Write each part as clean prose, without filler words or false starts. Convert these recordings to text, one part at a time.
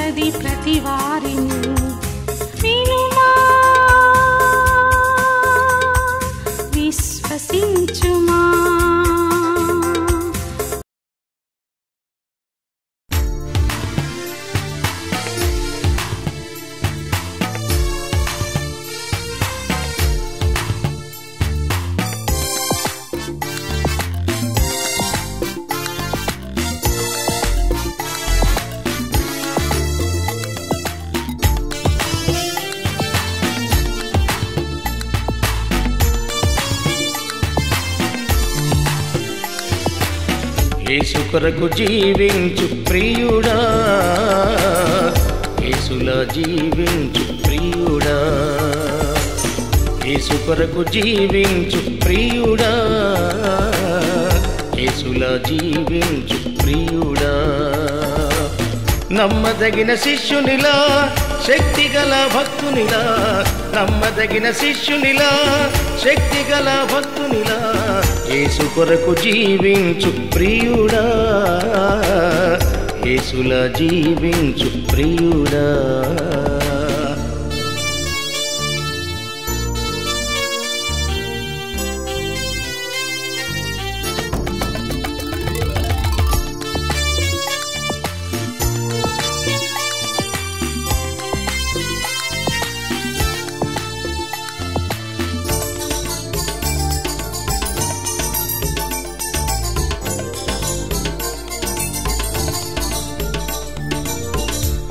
రక్షించుచున్నది ప్రతి వారిని. వినుమా, విశ్వసించుమా. యేసు కొరకు జీవించు ప్రియుడా, యేసులా జీవించు ప్రియుడా. యేసు కొరకు జీవించు ప్రియుడా, యేసులా జీవించు ప్రియుడా. నమ్మదగిన శిష్యునిలా, శక్తిగల భక్తునిలా, నమ్మదగిన శిష్యునిలా, శక్తిగల భక్తునిలా. యేసు కొరకు జీవించు ప్రియుడా, యేసులా జీవించు ప్రియుడా.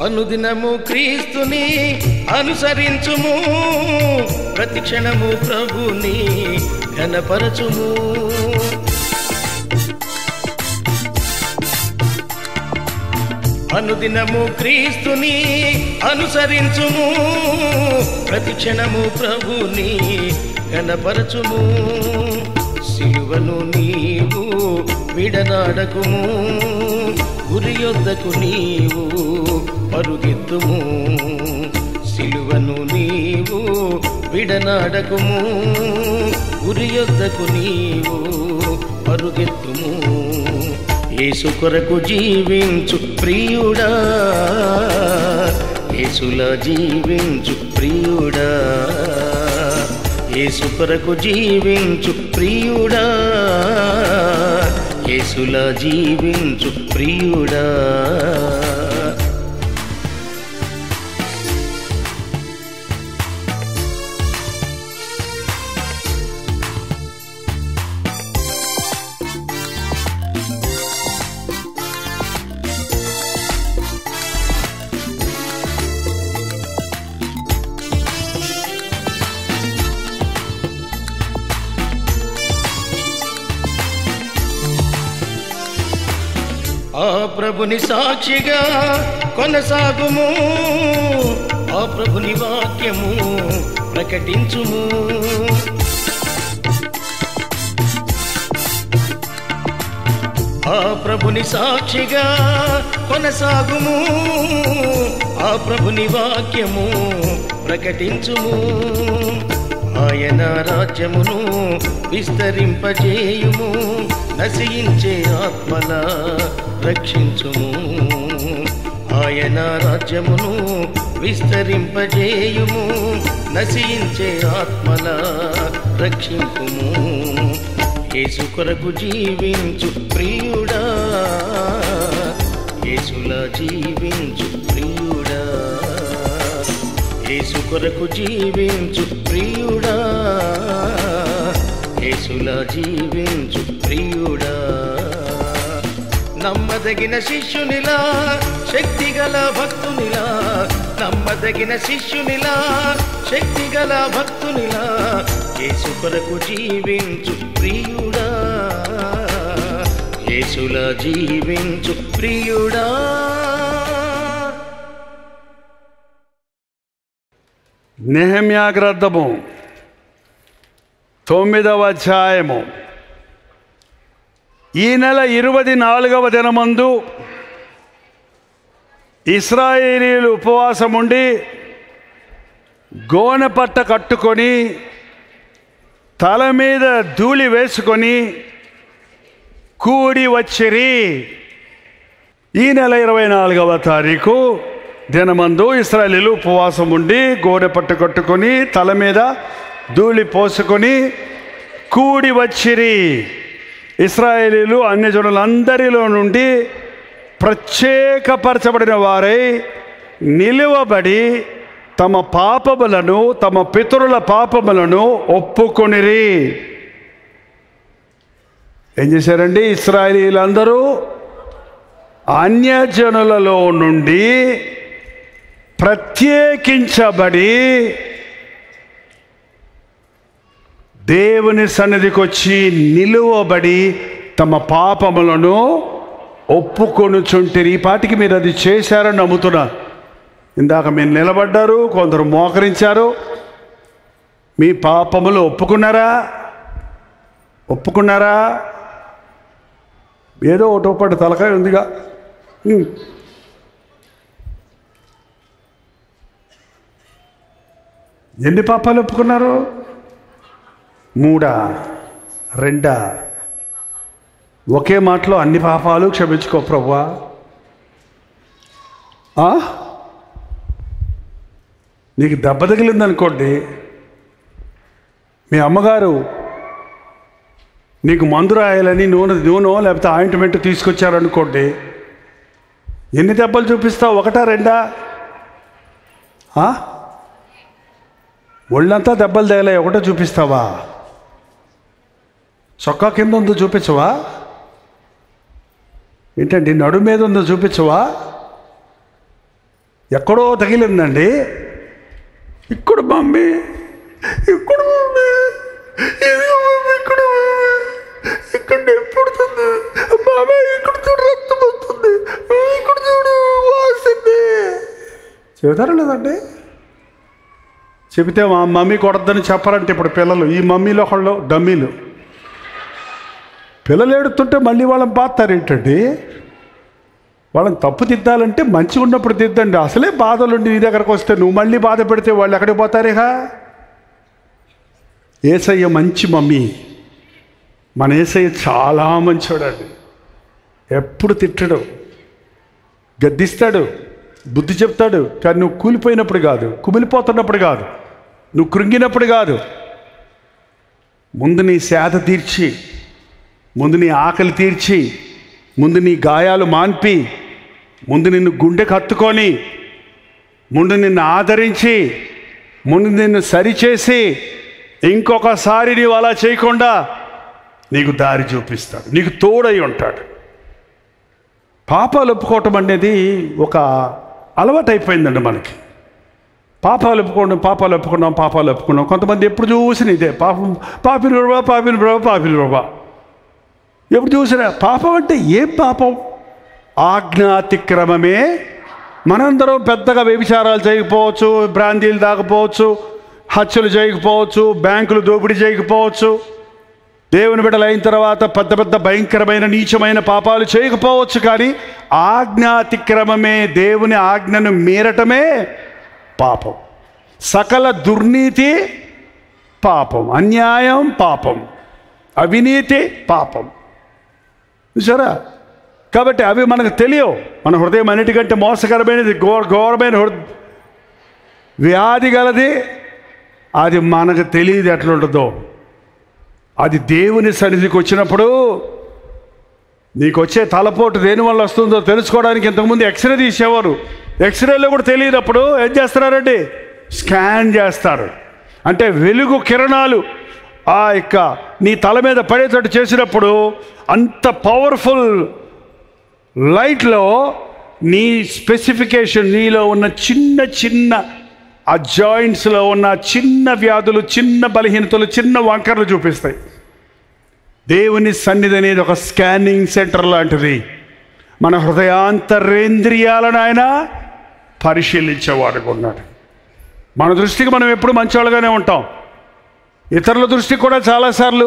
అనుదినము క్రీస్తుని అనుసరించుము, ప్రతిక్షణము ప్రభుని ఘనపరచుము. అనుదినము క్రీస్తుని అనుసరించుము, ప్రతిక్షణము ప్రభుని ఘనపరచుము. సిలువను నీవు విడనాడకుము, గురి యొద్దకు నీవు పరుగెత్తుము. సిలువను నీవు విడనాడకుము, గురి యొద్దకు నీవు పరుగెత్తుము. యేసు కొరకు జీవించు ప్రియుడా, యేసులా జీవించు ప్రియుడా. యేసు కొరకు జీవించు ప్రియుడా, యేసులా జీవించు ప్రియుడా. ఆ ప్రభుని సాక్షిగా కొనసాగుము, ఆ ప్రభుని వాక్యము ప్రకటించుము. ఆ ప్రభుని సాక్షిగా కొనసాగుము, ఆ ప్రభుని వాక్యము ప్రకటించుము. ఆయన రాజ్యమును విస్తరింపజేయుము, నశించే ఆత్మల రక్షించుము. ఆయన రాజ్యమును విస్తరింపజేయుము, నశించే ఆత్మల రక్షింపుము. యేసు కొరకు జీవించు ప్రియుడా, యేసులా జీవించు ప్రియుడా. యేసు కొరకు జీవించు ప్రియుడా, యేసులా జీవించు ప్రియుడా. నమ్మదగిన శిష్యునిలా, శక్తిగల భక్తునిలా, నమ్మదగిన శిష్యునిలా, శక్తిగల భక్తునిలా. యేసు కొరకు జీవించు ప్రియుడా, యేసులా జీవించు ప్రియుడా. నెహెమ్యా గ్రంథము 9వ అధ్యాయము. ఈ నెల 24వ దినమందు ఇశ్రాయేలీయులు ఉపవాసం ఉండి గోనెపట్ట కట్టుకొని తల మీద ధూళి వేసుకొని కూడి వచ్చిరి. ఈ నెల 24వ తారీఖు దినమందు ఇశ్రాయేలీయులు ఉపవాసం ఉండి గోనె పట్టు కట్టుకొని తల మీద ధూళి పోసుకొని కూడి వచ్చిరి. ఇశ్రాయేలీయులు అన్యజనులందరిలో నుండి ప్రత్యేకపరచబడిన వారై నిలువబడి తమ పాపములను, తమ పితరుల పాపములను ఒప్పుకొనిరి. ఏం చేశారండి? ఇశ్రాయేలీయులందరూ అన్యజనులలో నుండి ప్రత్యేకించబడి దేవుని సన్నిధికి వచ్చి నిలువబడి తమ పాపములను ఒప్పుకొనుచుంటిరి. ఈ పాటికి మీరు అది చేశారని నమ్ముతున్నా. ఇందాక మీరు నిలబడ్డారు, కొందరు మోకరించారు. మీ పాపములు ఒప్పుకున్నారా? ఒప్పుకున్నారా? ఏదో ఒకటో పాటు తలకాయ ఉందిగా. ఎన్ని పాపాలు ఒప్పుకున్నారు? 3, 2? ఒకే మాటలో అన్ని పాపాలు క్షమించుకో ప్రభువా. నీకు దెబ్బ తగిలిందనుకోండి, మీ అమ్మగారు నీకు మందు రాయాలని నూనె లేకపోతే ఆయింట్మెంట్ తీసుకొచ్చారనుకోండి, ఎన్ని దెబ్బలు చూపిస్తావు? 1, 2? ఒళ్ళంతా దెబ్బలు తగిలే, ఒకటో చూపిస్తావా? చొక్కా కింద ఉందో చూపించవా? ఏంటండి నడు మీద ఉందో చూపించవా? ఎక్కడో తగిలిందండి. ఇక్కడ మమ్మీ, ఇక్కడ మమ్మీ, ఇక్కడ ఎప్పుడుతుంది బాబా, ఇక్కడ చూడు రక్తం వస్తుంది, ఇక్కడ చూడు వాసింది. చెబుతారా లేదండి? చెబితే మా మమ్మీ కొడద్దని చెప్పారంటే ఇప్పుడు పిల్లలు, ఈ మమ్మీలో ఒకళ్ళు డమ్మీలు. పిల్లలు ఏడుతుంటే మళ్ళీ వాళ్ళని బాధతారు ఏంటండి? వాళ్ళని తప్పు దిద్దాలంటే మంచిగా ఉన్నప్పుడు దిద్దండి. అసలే బాధలుండి నీ దగ్గరకు వస్తే నువ్వు మళ్ళీ బాధ పెడితే వాళ్ళు ఎక్కడికి పోతారేగా? యేసయ్య మంచి మమ్మీ. మన యేసయ్య చాలా మంచివాడండి. ఎప్పుడు తిట్టడు, గద్దిస్తాడు, బుద్ధి చెప్తాడు. కానీ నువ్వు కూలిపోయినప్పుడు కాదు, కుమిలిపోతున్నప్పుడు కాదు, నువ్వు కృంగినప్పుడు కాదు. ముందు నీ సేద తీర్చి, ముందు నీ ఆకలి తీర్చి, ముందు నీ గాయాలు మాన్పి, ముందు నిన్ను గుండెకు హత్తుకొని, ముందు నిన్ను ఆదరించి, ముందు నిన్ను సరిచేసి, ఇంకొకసారి నీవు అలా చేయకుండా నీకు దారి చూపిస్తాడు, నీకు తోడై ఉంటాడు. పాపాలు ఒప్పుకోవటం అనేది ఒక అలవాటు అయిపోయిందండి మనకి. పాపాలు ఒప్పుకున్నాం. కొంతమంది ఎప్పుడు చూసిన ఇదే పాపం, పాపిని ప్రభా. ఎప్పుడు చూసినా పాపం అంటే ఏం పాపం? ఆజ్ఞాతిక్రమమే. మనందరం పెద్దగా వ్యభిచారాలు చేయకపోవచ్చు, బ్రాందీలు తాగకపోవచ్చు, హత్యలు చేయకపోవచ్చు, బ్యాంకులు దోపిడీ చేయకపోవచ్చు, దేవుని బిడ్డలు అయిన తర్వాత పెద్ద పెద్ద భయంకరమైన నీచమైన పాపాలు చేయకపోవచ్చు. కానీ ఆజ్ఞాతిక్రమమే, దేవుని ఆజ్ఞను మీరటమే పాపం. సకల దుర్నీతి పాపం, అన్యాయం పాపం, అవినీతి పాపం. చూసారా? కాబట్టి అవి మనకు తెలియవు. మన హృదయం అన్నిటికంటే మోసకరమైనది, ఘోరమైన వ్యాధి గలది. అది మనకు తెలియదు ఎట్లుంటుందో. అది దేవుని సన్నిధికి వచ్చినప్పుడు నీకు వచ్చే తలపోటు దేనివల్ల వస్తుందో తెలుసుకోవడానికి ఇంతకుముందు ఎక్స్రే తీసేవారు. ఎక్స్రేలో కూడా తెలియనప్పుడు ఏం చేస్తున్నారండి? స్కాన్ చేస్తారు. అంటే వెలుగు కిరణాలు నీ తల మీద పడేటట్టు చేసినప్పుడు అంత పవర్ఫుల్ లైట్లో నీ స్పెసిఫికేషన్, నీలో ఉన్న చిన్న ఆ జాయింట్స్లో ఉన్న చిన్న వ్యాధులు, చిన్న బలహీనతలు, చిన్న వంకరలు చూపిస్తాయి. దేవుని సన్నిధి అనేది ఒక స్కానింగ్ సెంటర్ లాంటిది. మన హృదయాంతరేంద్రియాలను ఆయన పరిశీలించేవాడుగా ఉన్నాడు. మన దృష్టికి మనం ఎప్పుడు మంచివాళ్ళుగానే ఉంటాం. ఇతరుల దృష్టికి కూడా చాలాసార్లు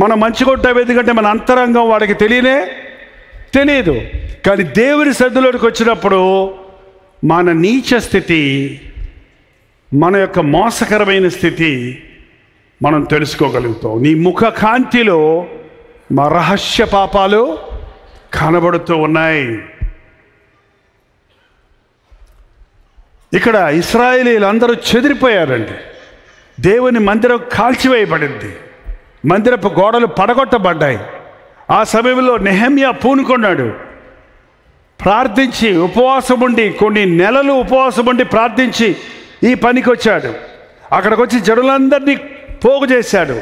మనం మంచిగా ఉంటాం. ఎందుకంటే మన అంతరంగం వాడికి తెలియదు. కానీ దేవుని సన్నిధిలోకి వచ్చినప్పుడు మన నీచ స్థితి, మన యొక్క మోసకరమైన స్థితి మనం తెలుసుకోగలుగుతాం. నీ ముఖ కాంతిలో మా రహస్య పాపాలు కనబడుతూ ఉన్నాయి. ఇక్కడ ఇశ్రాయేలీలందరూ చెదిరిపోయారండి. దేవుని మందిరం కాల్చివేయబడింది, మందిరపు గోడలు పడగొట్టబడ్డాయి. ఆ సమయంలో నెహెమ్యా పూనుకున్నాడు, ప్రార్థించి ఉపవాసం ఉండి కొన్ని నెలలు ఉపవాసం ఉండి ప్రార్థించి ఈ పనికి వచ్చాడు. అక్కడికి వచ్చి జనులందరినీ పోగు చేశాడు.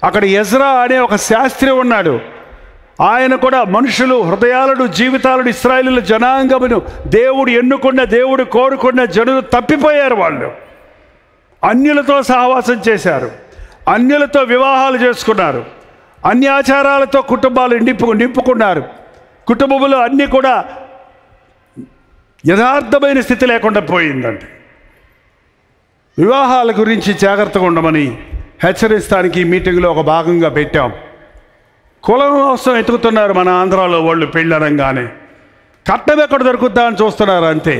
అక్కడ ఎజ్రా అనే ఒక శాస్త్రి ఉన్నాడు. ఆయన కూడా మనుషులు హృదయాలను జీవితాలను ఇశ్రాయేలు జనాంగమును దేవుడు ఎన్నుకున్న దేవుడు కోరుకున్న జనులు తప్పిపోయారు. వాళ్ళు అన్యులతో సహవాసం చేశారు, అన్యులతో వివాహాలు చేసుకున్నారు, అన్యాచారాలతో కుటుంబాలు నింపుకున్నారు. కుటుంబములు అన్నీ కూడా యథార్థమైన స్థితి లేకుండా పోయిందండి. వివాహాల గురించి జాగ్రత్తగా ఉండమని హెచ్చరిస్తానికి ఈ మీటింగ్లో ఒక భాగంగా పెట్టాం. కులం కోసం ఎతుకుతున్నారు మన ఆంధ్రాలో వాళ్ళు. పెళ్ళనగానే కట్నం ఎక్కడ దొరుకుద్దా అని చూస్తున్నారు అంతే.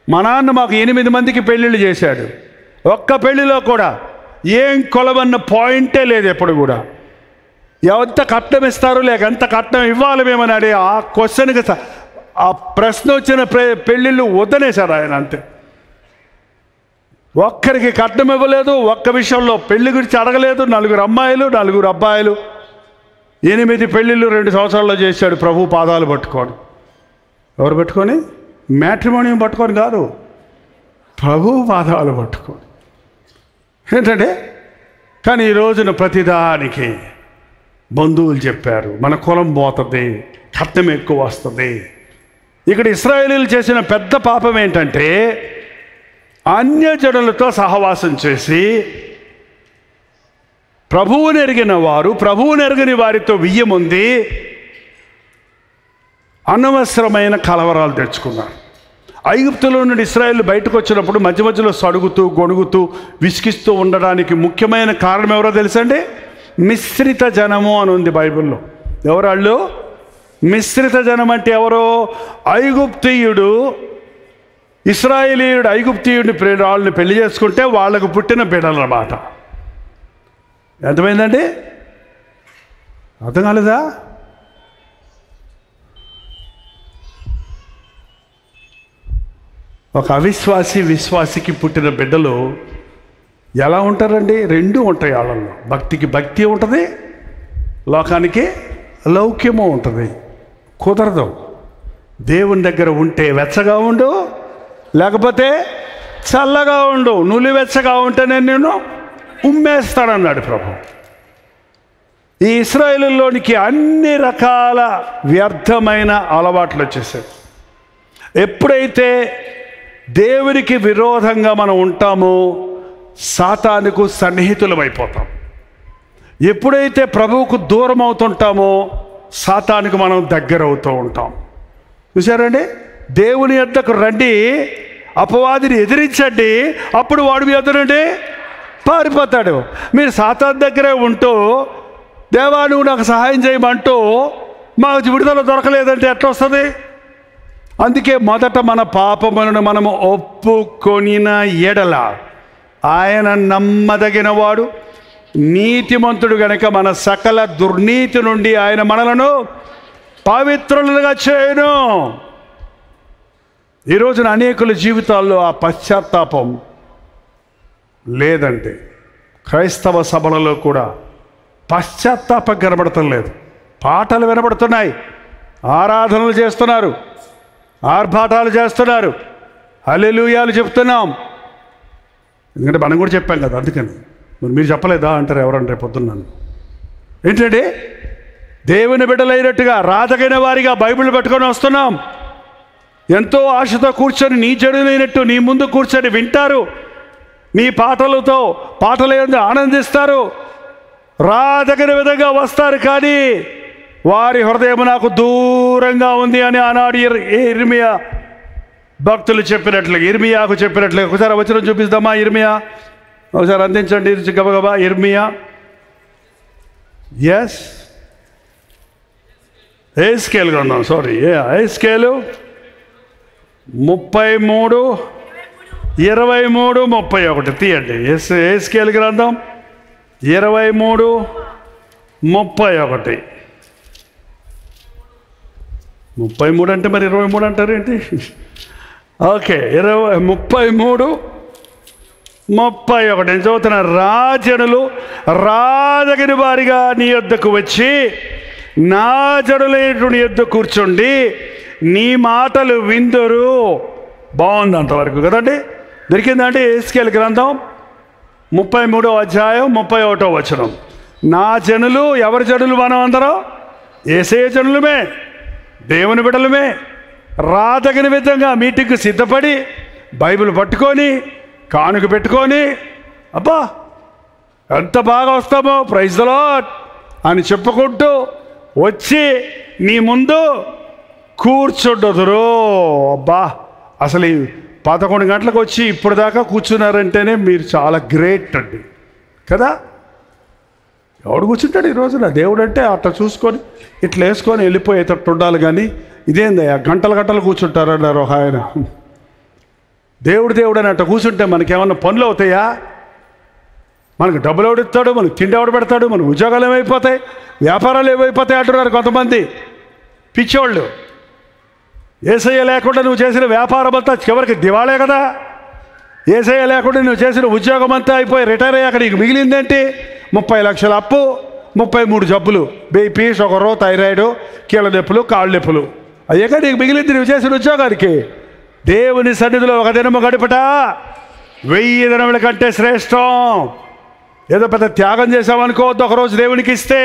మా నాన్న మాకు 8 మందికి పెళ్ళిళ్ళు చేశాడు. ఒక్క పెళ్లిలో కూడా ఏం కొలవన్న పాయింటే లేదు. ఎప్పుడు కూడా ఎంత కట్నం ఇస్తారు లేక ఎంత కట్నం ఇవ్వాలి మేమని అడిగి ఆ క్వశ్చన్కి ఆ ప్రశ్న వచ్చిన పెళ్ళిళ్ళు వద్దనేశారు ఆయన అంతే. ఒక్కరికి కట్నం ఇవ్వలేదు, ఒక్క విషయంలో పెళ్లి గురించి అడగలేదు. 4 అమ్మాయిలు 4 అబ్బాయిలు, 8 పెళ్ళిళ్ళు 2 సంవత్సరాల్లో చేశాడు ప్రభు పాదాలు పట్టుకొని. ఎవరు పట్టుకొని? మ్యాట్రిమోనియం పట్టుకొని కాదు, ప్రభు పాదాలు పట్టుకొని. ఏంటంటే కానీ ఈ రోజున ప్రతిదానికి బంధువులు చెప్పారు మన కులం పోతుంది, కట్నం ఎక్కువ వస్తుంది. ఇక్కడ ఇశ్రాయేలీలు చేసిన పెద్ద పాపం ఏంటంటే అన్యజనులతో సహవాసం చేసి ప్రభువుని ఎరిగిన వారు ప్రభువుని ఎరగని వారితో వియ్యముంది అనవసరమైన కలవరాలు తెచ్చుకున్నారు. ఐగుప్తులో నుండి ఇశ్రాయేలు బయటకు వచ్చినప్పుడు మధ్య మధ్యలో సడుగుతూ గొణుగుతూ విసిగిస్తూ ఉండడానికి ముఖ్యమైన కారణం ఎవరో తెలుసండి? మిశ్రిత జనము అని ఉంది బైబిల్లో. ఎవరాళ్ళు? మిశ్రిత జనం అంటే ఎవరో? ఐగుప్తీయుడు ఇశ్రాయేలీయుడు ఐగుప్తీయుడిని వాళ్ళని పెళ్లి చేసుకుంటే వాళ్ళకు పుట్టిన బిడ్డలు అన్నమాట. ఎంతమైందండి? అర్థం కాలేదా? ఒక అవిశ్వాసి విశ్వాసికి పుట్టిన బిడ్డలు ఎలా ఉంటారండి? 2 ఉంటాయి వాళ్ళల్లో. భక్తికి భక్తి ఉంటుంది, లోకానికి లౌక్యము ఉంటుంది. కుదరదు. దేవుని దగ్గర ఉంటే వెచ్చగా ఉండు, లేకపోతే చల్లగా ఉండు. నులివెచ్చగా ఉంటేనే నేను ఉమ్మేస్తానన్నాడు ప్రభు. ఈ ఇశ్రాయేలులోనికి అన్ని రకాల వ్యర్థమైన అలవాట్లు వచ్చేసాయి. ఎప్పుడైతే దేవునికి విరోధంగా మనం ఉంటామో సాతానుకు సన్నిహితులం అయిపోతాం. ఎప్పుడైతే ప్రభువుకు దూరం అవుతుంటామో సాతానుకు మనం దగ్గర అవుతూ ఉంటాం. చూసారండి? దేవుని యొద్దకు రండి, అపవాదిని ఎదిరించండి, అప్పుడు వాడు మీ ఎదురండి పారిపోతాడు. మీరు సాతాను దగ్గరే ఉంటూ దేవా నువ్వు నాకు సహాయం చేయమంటూ మాకు విడుదల దొరకలేదంటే ఎట్లా వస్తుంది? అందుకే మొదట మన పాపములను మనము ఒప్పుకొనిన ఎడల ఆయన నమ్మదగినవాడు నీతిమంతుడు గనక మన సకల దుర్నీతి నుండి ఆయన మనలను పవిత్రులుగా చేయను. ఈ రోజున అనేకుల జీవితాల్లో ఆ పశ్చాత్తాపం లేదండి. క్రైస్తవ సభలలో కూడా పశ్చాత్తాపం కనబడటం లేదు. పాటలు వినబడుతున్నాయి, ఆరాధనలు చేస్తున్నారు, ఆర్భాటాలు చేస్తున్నారు, హల్లెలూయాలు చెప్తున్నాం. ఎందుకంటే మనం కూడా చెప్పాం కదా, అందుకని మరి మీరు చెప్పలేదా అంటారు ఎవరంటే పొద్దున్నాను. ఏంటంటే దేవుని బిడ్డలైనట్టుగా రాజకైన వారిగా బైబిల్ పట్టుకొని వస్తున్నాం. ఎంతో ఆశతో కూర్చొని నీ జడులైనట్టు నీ ముందు కూర్చొని వింటారు, నీ పాటలతో పాటలు ఆనందిస్తారు, రాజకైన విధంగా వస్తారు. కానీ వారి హృదయం నాకు దూరంగా ఉంది అని ఆనాడు ఇర్మియా భక్తులు చెప్పినట్లుగా, ఇర్మియాకు చెప్పినట్లుగా. ఒకసారి వచనం చూపిస్తామా? ఇర్మియా ఒకసారి అందించండి గబగబా. ఇర్మియా, ఎస్ ఎహెజ్కేలు గ్రంథం, సారీ ఎహెజ్కేలు 33, 23, 31 తీయండి. ఎహెజ్కేలు గ్రంథం 23, 31. 33 అంటే మరి 23 అంటారు ఏంటి? ఓకే 33, 31 నేను చదువుతున్న. రాజనులు రాజగిరి వారిగా నీ యొద్దకు వచ్చి నా జనులైనటువంటి నీ యొద్ద కూర్చోండి, నీ మాటలు విందురు. బాగుంది అంతవరకు కదండి. దొరికిందంటే ఎహెజ్కేలు గ్రంథం 33వ అధ్యాయం 31వ వచనం. నా జనులు, ఎవరి జనులు? మనం అందరం యేసయ్య జనులమే, దేవుని బిడ్డలమే. రాదగిన విధంగా మీటింగ్కి సిద్ధపడి బైబిల్ పట్టుకొని కానుక పెట్టుకొని అబ్బా ఎంత బాగా వస్తామో ప్రైజ్ ది లార్డ్ అని చెప్పుకుంటూ వచ్చి నీ ముందు కూర్చుండదురు. అబ్బా అసలు ఈ 11 గంటలకు వచ్చి ఇప్పుడు దాకా కూర్చున్నారంటేనే మీరు చాలా గ్రేట్ అండి కదా. ఎవడు కూర్చుంటాడు ఈ రోజున? దేవుడు అంటే అట్లా చూసుకొని ఇట్లా వేసుకొని వెళ్ళిపోయేటట్టు ఉండాలి. కానీ ఇదేందయ్యా గంటలు గంటలు కూర్చుంటారన్నారు ఒక ఆయన. దేవుడు అని అట్లా కూర్చుంటే మనకేమన్నా పనులు అవుతాయా? మనకు డబ్బులు ఎవడిస్తాడు, మనకు తిండి ఎవడు పెడతాడు, మన ఉద్యోగాలు ఏమైపోతాయి, వ్యాపారాలు ఏమైపోతాయి అంటున్నారు కొంతమంది పిచ్చోళ్ళు. యేసయ్య లేకుండా నువ్వు చేసిన వ్యాపారం అంతా చివరికి దివాళే కదా. యేసయ్య లేకుండా నువ్వు చేసిన ఉద్యోగం అంతా అయిపోయి రిటైర్ అయ్యాక నీకు మిగిలిందేంటి? 30 లక్షల అప్పు, 33 జబ్బులు, బీపీ, షుగరు, థైరాయిడ్, కీళ్ళ నొప్పులు, కాళ్ళు నొప్పులు. అయ్యాక నీకు మిగిలింది నువ్వు చేసిన ఉద్యోగానికి. దేవుని సన్నిధిలో ఒక దినము గడుపుట 1000 దినముల కంటే శ్రేష్టం. ఏదో పెద్ద త్యాగం చేసామనుకోవద్దు. ఒకరోజు దేవునికి ఇస్తే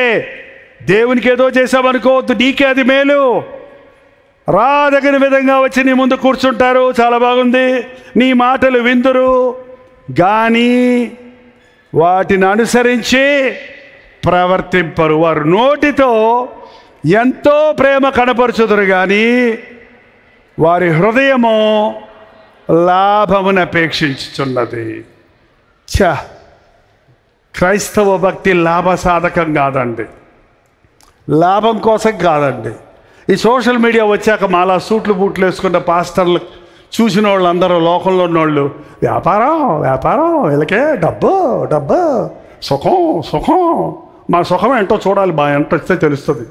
దేవునికి ఏదో చేసామనుకోవద్దు, నీకే అది మేలు. రాదగిన విధంగా వచ్చి నీ ముందు కూర్చుంటారు, చాలా బాగుంది. నీ మాటలు విందురు కానీ వాటిని అనుసరించి ప్రవర్తింపరు. వారు నోటితో ఎంతో ప్రేమ కనపరుచుదురు కానీ వారి హృదయము లాభమును అపేక్షించుచున్నది. క్రైస్తవ భక్తి లాభ సాధకం కాదండి, లాభం కోసం కాదండి. ఈ సోషల్ మీడియా వచ్చాక మాలా సూట్లు బూట్లు వేసుకున్న పాస్టర్లు చూసిన వాళ్ళందరూ లోకంలో ఉన్నోళ్ళు వ్యాపారం వీళ్ళకే డబ్బు సుఖం. మా సుఖం ఏంటో చూడాలి, మా ఎంట వస్తే తెలుస్తుంది.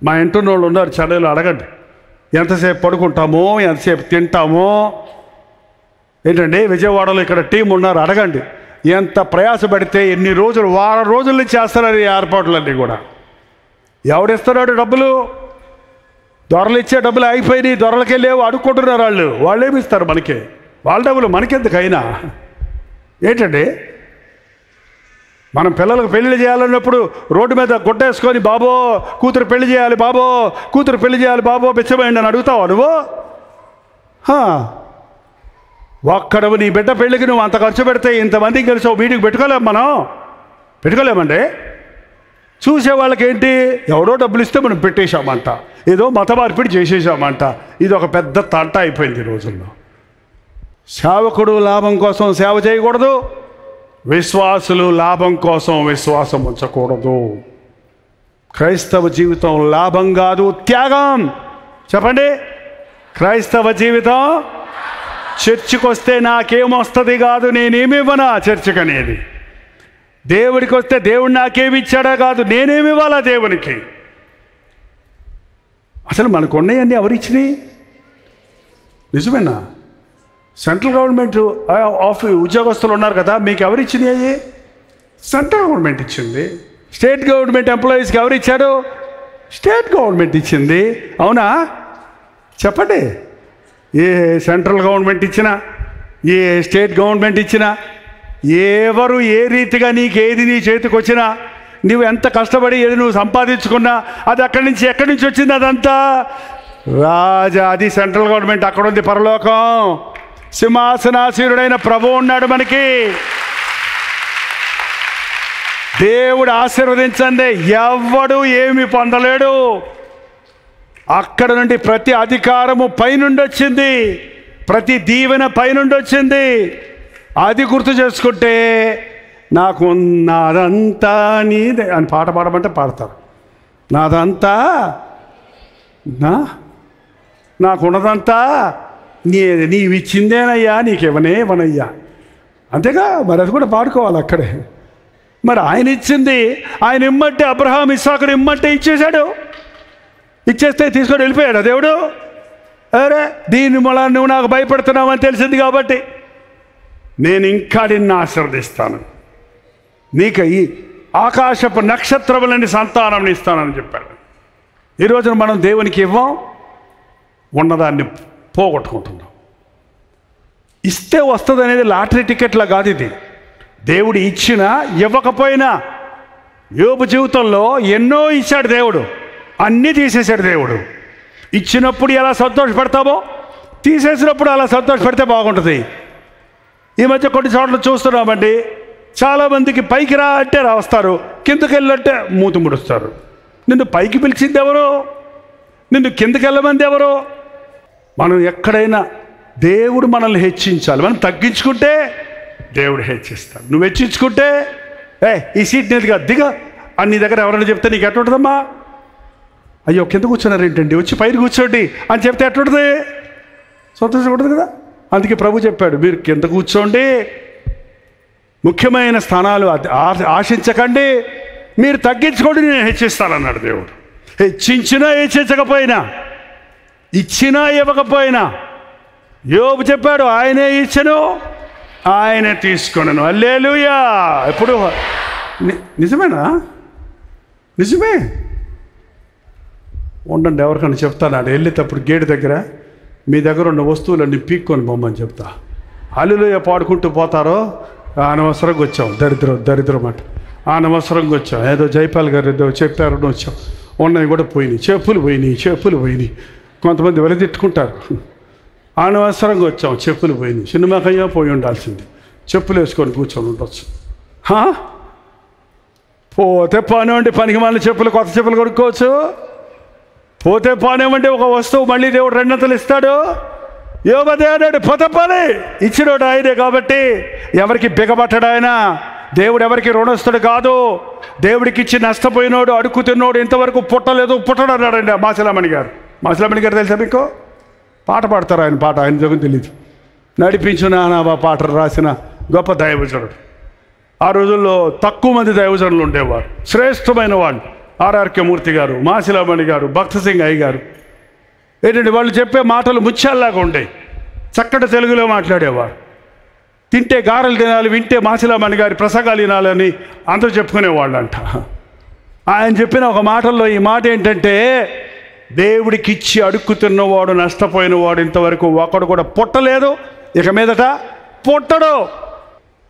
మా ఇంటున్న వాళ్ళు ఉన్నారు, చెన్నైలో అడగండి. ఎంతసేపు పడుకుంటామో, ఎంతసేపు తింటామో. ఏంటండి విజయవాడలో ఇక్కడ టీం ఉన్నారు, అడగండి. ఎంత ప్రయాసపడితే ఎన్ని రోజులు, వారం రోజుల నుంచి చేస్తున్నారు ఈ ఏర్పాట్లన్నీ కూడా. ఎవడిస్తున్నాడు డబ్బులు? దొరలు ఇచ్చే డబ్బులు అయిపోయినాయి, దొరలకే లేవు, అడుక్కుంటున్నారు వాళ్ళేమి ఇస్తారు మనకి? వాళ్ళ డబ్బులు మనకెందుకైనా ఏంటండి? మనం పిల్లలకు పెళ్లి చేయాలన్నప్పుడు రోడ్డు మీద గుడ్డేసుకొని బాబో కూతురు పెళ్లి చేయాలి బాబో పిచ్చమైంది అని అడుగుతావా నువ్వు? ఒక్కడవు నీ బిడ్డ పెళ్ళికి నువ్వు అంత ఖర్చు పెడితే ఇంతమందికి కలిసి మీటింగ్ పెట్టుకోలేమండి. చూసే వాళ్ళకి ఏంటి, ఎవడో డబ్బులు ఇస్తే మనం పెట్టేశామంట, ఏదో మత మార్పిడి చేసేసామంట. ఇది ఒక పెద్ద తంట అయిపోయింది ఈ రోజుల్లో. సేవకుడు లాభం కోసం సేవ చేయకూడదు, విశ్వాసులు లాభం కోసం విశ్వాసం ఉంచకూడదు. క్రైస్తవ జీవితం లాభం కాదు, త్యాగం. చెప్పండి, క్రైస్తవ జీవితం చర్చికి వస్తే నాకేమొస్తుంది కాదు, నేనేమివ్వనా చర్చికి అనేది. దేవుడికి వస్తే దేవుడు నాకేమి ఇచ్చాడా కాదు, నేనేమి ఇవ్వాలా దేవునికి. అసలు మనకు ఉన్నాయన్నీ ఎవరిచ్చినాయి? నిజమేనా? సెంట్రల్ గవర్నమెంట్ ఉద్యోగస్తులు ఉన్నారు కదా, మీకు ఎవరిచ్చినాయి? సెంట్రల్ గవర్నమెంట్ ఇచ్చింది. స్టేట్ గవర్నమెంట్ ఎంప్లాయీస్కి ఎవరిచ్చాడు? స్టేట్ గవర్నమెంట్ ఇచ్చింది. అవునా? చెప్పండి. ఏ సెంట్రల్ గవర్నమెంట్ ఇచ్చినా, ఏ స్టేట్ గవర్నమెంట్ ఇచ్చినా, ఎవరు ఏ రీతిగా నీకేది నీ చేతికి వచ్చినా, నువ్వు ఎంత కష్టపడి ఏది నువ్వు సంపాదించుకున్నా అది ఎక్కడి నుంచి వచ్చింది? అదంతా రాజా, అది సెంట్రల్ గవర్నమెంట్. అక్కడ ఉంది పరలోకం, సింహాసనాసీనుడైన ప్రభు ఉన్నాడు మనకి. దేవుడు ఆశీర్వదించండి, ఎవ్వడు ఏమి పొందలేడు. అక్కడ నుండి ప్రతి అధికారము పైనుండి వచ్చింది, ప్రతి దీవెన పైనుండి వచ్చింది. అది గుర్తు చేసుకుంటే నాకు నాదంతా నీదే అని పాట పాడమంటే పాడతారు. నాకున్నదంతా నీవిచ్చిందేనయ్యా, నీకివ్వనేవనయ్యా. అంతేగా, మరి అది కూడా పాడుకోవాలి అక్కడే. మరి ఆయన ఇచ్చింది, ఆయన ఇమ్మంటే అబ్రహాం ఇస్సాకుని ఇమ్మంటే ఇచ్చేశాడు. ఇచ్చేస్తే తీసుకొని వెళ్ళిపోయాడు దేవుడు. అరే దీని మూల నువ్వు నాకు భయపడుతున్నావని తెలిసింది కాబట్టి నేను ఇంకా నిన్ను ఆశీర్వదిస్తాను, నీకు ఈ ఆకాశపు నక్షత్రములని సంతానం ఇస్తానని చెప్పాడు. ఈ రోజున మనం దేవునికి ఇవ్వం, ఉన్నదాన్ని పోగొట్టుకుంటున్నాం. ఇస్తే వస్తుంది అనేది లాటరీ టికెట్లా కాదు. ఇది దేవుడు ఇచ్చినా ఇవ్వకపోయినా. యోబు జీవితంలో ఎన్నో ఇచ్చాడు దేవుడు, అన్నీ తీసేశాడు దేవుడు. ఇచ్చినప్పుడు ఎలా సంతోషపడతామో తీసేసినప్పుడు అలా సంతోషపడితే బాగుంటుంది. ఈ మధ్య కొన్ని చోట్ల చూస్తున్నామండి, చాలామందికి పైకి రా అంటే వస్తారు, కిందకి వెళ్ళంటే మూతి ముడుస్తారు. నిన్ను పైకి పిలిచింది ఎవరు? నిన్ను కిందకి వెళ్ళమంది ఎవరు? మనం ఎక్కడైనా దేవుడు మనల్ని హెచ్చించాలి. మనం తగ్గించుకుంటే దేవుడు హెచ్చిస్తాడు. నువ్వు హెచ్చించుకుంటే ఈ సీట్ నీదిగా దిగా అని నీ దగ్గర ఎవరైనా చెప్తే నీకు ఎట్లుంటుందమ్మా? అయ్యో కింద కూర్చున్నారు ఏంటండి, వచ్చి పైన కూర్చోండి అని చెప్తే ఎట్లుంటుంది? సంతోషపడుతుంది కదా. అందుకే ప్రభు చెప్పాడు, మీరు కింద కూర్చోండి, ముఖ్యమైన స్థానాలు ఆశించకండి, మీరు తగ్గించుకోండి, నేను హెచ్చిస్తానన్నాడు దేవుడు. హెచ్చించినా హెచ్చించకపోయినా, ఇచ్చినా ఇవ్వకపోయినా యోబు చెప్పాడు, ఆయనే ఇచ్చను ఆయనే తీసుకొనను. హల్లెలూయా. ఎప్పుడు నిజమేనా? నిజమే. ఉండండి, ఎవరికైనా చెప్తాను, వెళ్ళేటప్పుడు గేటు దగ్గర మీ దగ్గర ఉన్న వస్తువులన్నీ పీక్కొని బొమ్మని చెప్తా. హల్లెలూయా పాడుకుంటూ పోతారో అనవసరంగా వచ్చాం, దరిద్రం అంట, అనవసరంగా వచ్చాం. ఏదో జైపాల్ గారు ఏదో చెప్పారని వచ్చాం, ఉన్నవి కూడా పోయినాయి, చెప్పులు పోయినాయి. కొంతమంది వెలదిట్టుకుంటారు, అనవసరంగా వచ్చాం, చెప్పులు పోయినాయి. సినిమాకయ్యా పోయి ఉండాల్సింది, చెప్పులు వేసుకొని కూర్చొని ఉండొచ్చు. పోతే పానేవండి, పనికి మళ్ళీ చెప్పులు, కొత్త చెప్పులు కొనుక్కోవచ్చు. పోతే పానేవండి, ఒక వస్తువు మళ్ళీ దేవుడు రెండంతలు ఇస్తాడు. యోబదే అన్నాడు, పోతే పానే ఇచ్చినోడు ఆయనే కాబట్టి ఎవరికి బిగబట్టడు ఆయన. దేవుడు ఎవరికి రుణస్తుడు కాదు. దేవుడికి ఇచ్చి నష్టపోయినోడు, అడుక్కు తిన్నోడు ఇంతవరకు పుట్టడు అన్నాడండి మాసిలామణి గారు. తెలుసా మీకు? పాట పాడతారు ఆయన, పాట ఆయన జగన్ తెలియదు. నడిపించు నానావా పాట రాసిన గొప్ప దైవజనుడు. ఆ రోజుల్లో తక్కువ మంది దైవజనులు ఉండేవారు, శ్రేష్టమైన వాళ్ళు. ఆర్ఆర్కే మూర్తి గారు, మాసిలామణి గారు, భక్త సింగ్ అయ్య గారు. ఏంటంటే వాళ్ళు చెప్పే మాటలు ముత్యాల్లాగా ఉండేవి, చక్కటి తెలుగులో మాట్లాడేవారు. తింటే గారెలు తినాలి, వింటే మాసిలామణి గారి ప్రసంగాలు వినాలని అందరూ చెప్పుకునేవాళ్ళంట. ఆయన చెప్పిన ఒక మాటల్లో ఈ మాట ఏంటంటే, దేవుడికి ఇచ్చి అడుక్కు తిన్నవాడు, నష్టపోయినవాడు ఇంతవరకు ఒకడు కూడా పుట్టలేదు, ఇక మీదట పుట్టడు.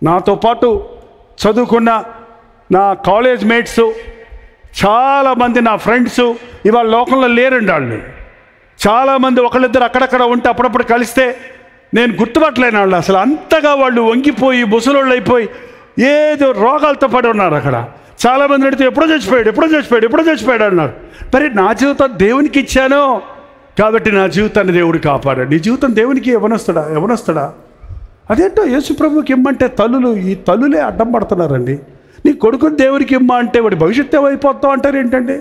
నాతో పాటు చదువుకున్న నా కాలేజ్ మేట్స్ చాలామంది, నా ఫ్రెండ్స్ ఇవాళ లోకంలో లేరండి. వాళ్ళు చాలామంది ఒకళ్ళిద్దరు అక్కడక్కడ ఉంటే అప్పుడప్పుడు కలిస్తే నేను గుర్తుపట్టలేను వాళ్ళు. అసలు అంతగా వాళ్ళు వంగిపోయి ముసలోళ్ళు అయిపోయి ఏదో రోగాలతో పడి ఉన్నారు అక్కడ. చాలామంది అడిగితే ఎప్పుడో చచ్చిపోయాడు అన్నారు. మరి నా జీవితం దేవునికి ఇచ్చాను కాబట్టి నా జీవితాన్ని దేవుడు కాపాడాడు. నీ జీవితం దేవునికి ఎవనొస్తాడా? అదేంటో యేసు ప్రభువుకి ఇమ్మంటే ఈ తల్లులే అడ్డం పడుతున్నారండి. నీ కొడుకుని దేవునికి ఇమ్మ అంటే వాడి భవిష్యత్తు ఏమైపోతావు అంటారు ఏంటండి?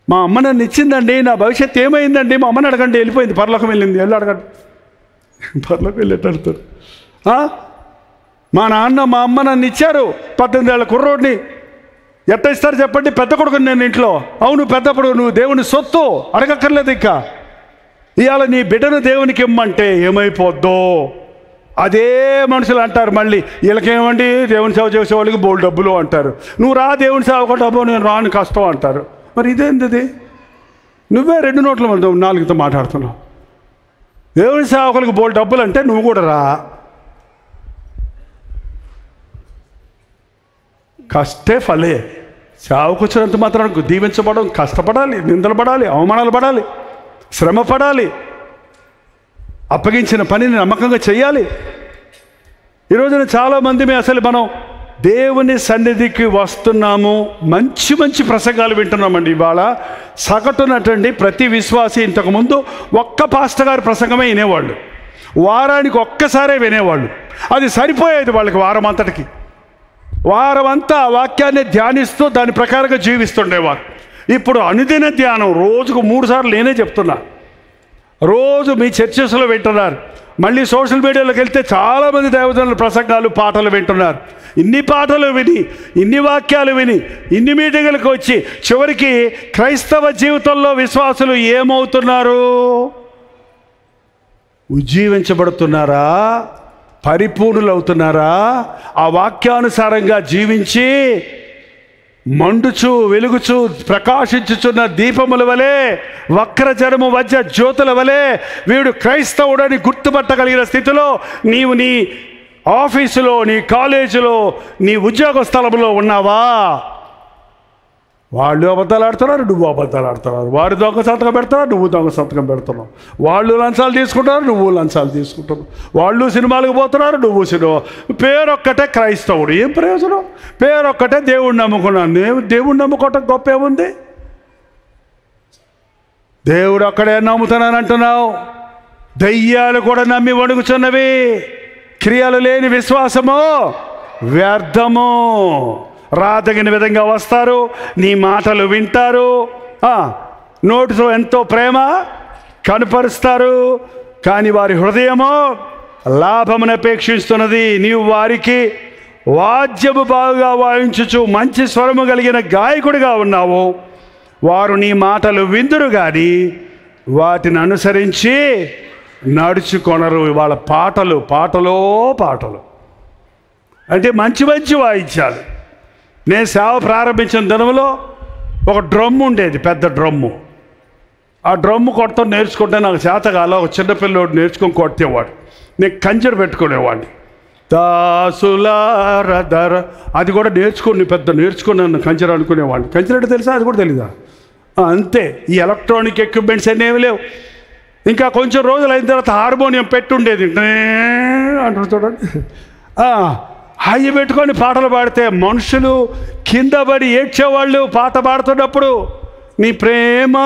మా అమ్మ నన్ను ఇచ్చిందండి, నా భవిష్యత్తు ఏమైందండి? మా అమ్మని అడగండి, వెళ్ళిపోయింది, పరలోకం వెళ్ళింది, వెళ్ళి అడగండి. పరలోకం వెళ్ళేట్టు అడుగుతారు. మా నాన్న మా అమ్మ నన్ను ఇచ్చారు, 18 ఏళ్ళ కుర్రోడిని. ఎట్ట ఇస్తారు చెప్పండి? పెద్ద కొడుకుని నేను ఇంట్లో. అవును పెద్దప్పుడు నువ్వు దేవుని సొత్తు, అడగక్కర్లేదు. ఇంకా ఇవాళ నీ బిడ్డను దేవునికి ఇమ్మంటే ఏమైపోద్దో అదే మనుషులు అంటారు. మళ్ళీ వీళ్ళకేమండి దేవుని సేవ చేసే వాళ్ళకి బోల్ డబ్బులు అంటారు. నువ్వు రా దేవుని సేవ డబ్బు, నేను రాను కష్టం అంటారు. మరి ఇదేంటిది? నువ్వే 2 నోట్ల 4తో మాట్లాడుతున్నావు. దేవుని సేవకులకు బోల్ డబ్బులు అంటే నువ్వు కూడా రా. కష్టే ఫలే. సేవకు వచ్చినంత మాత్రం దీవించబడడం, కష్టపడాలి, నిందలు పడాలి, అవమానాలు పడాలి, శ్రమ పడాలి, అప్పగించిన పనిని నమ్మకంగా చేయాలి. ఈ రోజున చాలామంది అసలు మనం దేవుని సన్నిధికి వస్తున్నాము, మంచి ప్రసంగాలు వింటున్నామండి. ఇవాళ సగటునటండి ప్రతి విశ్వాసి ఇంతకుముందు ఒక్క పాస్టర్ గారి ప్రసంగమే వినేవాళ్ళు, వారానికి ఒక్కసారే వినేవాళ్ళు. అది సరిపోయేది వాళ్ళకి వారం అంతటికి. వారం అంతా వాక్యాన్ని ధ్యానిస్తూ దాని ప్రకారంగా జీవిస్తుండేవారు. ఇప్పుడు అనుదిన ధ్యానం రోజుకు 3 సార్లు నేనే చెప్తున్నా. రోజు మీ చర్చెస్లో వింటున్నారు. మళ్ళీ సోషల్ మీడియాలోకి వెళ్తే చాలామంది దైవజనుల ప్రసంగాలు, పాటలు వింటున్నారు. ఇన్ని పాటలు విని, ఇన్ని వాక్యాలు విని, ఇన్ని మీటింగులకు వచ్చి చివరికి క్రైస్తవ జీవితంలో విశ్వాసులు ఏమవుతున్నారు? ఉజ్జీవించబడుతున్నారా? పరిపూర్ణులవుతున్నారా? ఆ వాక్యానుసారంగా జీవించి మండుచు వెలుగుచు ప్రకాశించుచున్న దీపముల వలె, వక్రజనము మధ్య జ్యోతుల వలె వీడు క్రైస్తవుడని గుర్తుపట్టగలిగిన స్థితిలో నీవు నీ ఆఫీసులో, నీ కాలేజీలో, నీ ఉద్యోగ స్థలంలో ఉన్నావా? వాళ్ళు అబద్ధాలు ఆడుతున్నారు, నువ్వు అబద్ధాలు ఆడుతున్నారు. వాడు దొంగ సంతకం పెడతారు, నువ్వు దొంగ సంతకం పెడుతున్నావు. వాళ్ళు లంచాలు తీసుకుంటారు, నువ్వు లంచాలు తీసుకుంటున్నావు. వాళ్ళు సినిమాలకు పోతున్నారు, నువ్వు సినిమా. పేరొక్కటే క్రైస్తవుడు. ఏం ప్రయోజనం? పేరొక్కటే దేవుడిని నమ్ముకున్నాను. నేను దేవుడిని నమ్ముకోవటం గొప్ప ఏముంది? దేవుడు అక్కడే నమ్ముతున్నాను అంటున్నావు. దయ్యాలు కూడా నమ్మి వణుకుచున్నవి. క్రియలు లేని విశ్వాసము వ్యర్థము. రాదగిన విధంగా వస్తారు, నీ మాటలు వింటారు, నోటితో ఎంతో ప్రేమ కనపరుస్తారు, కానీ వారి హృదయము లాభమును అపేక్షిస్తున్నది. నీవు వారికి వాద్యము బాగా వాయించుచు మంచి స్వరము కలిగిన గాయకుడిగా ఉన్నావు. వారు నీ మాటలు విందురు కానీ వాటిని అనుసరించి నడుచుకొనరు. వాళ్ళ పాటలో పాటలు అంటే మంచి వాయించాలి. నేను సేవ ప్రారంభించిన దినంలో ఒక డ్రమ్ము ఉండేది, పెద్ద డ్రమ్ము. ఆ డ్రమ్ము కొడతాం నేర్చుకుంటే నాకు చేతగాల. ఒక చిన్నపిల్లోడు నేర్చుకొని కొట్టేవాడు. నేను కంచెరు పెట్టుకునేవాడిని. దాసులారదర అది కూడా నేర్చుకున్నాను కంచెరు అనుకునేవాడిని. కంచెరు అంటే తెలుసా? అది కూడా తెలీదా? అంతే. ఈ ఎలక్ట్రానిక్ ఎక్విప్మెంట్స్ అనేవి లేవు. ఇంకా కొంచెం రోజులు అయిన తర్వాత హార్మోనియం పెట్టుండేది అంటారు చూడండి. అవి పెట్టుకొని పాటలు పాడితే మనుషులు కింద పడి ఏడ్చేవాళ్ళు. పాట పాడుతున్నప్పుడు నీ ప్రేమ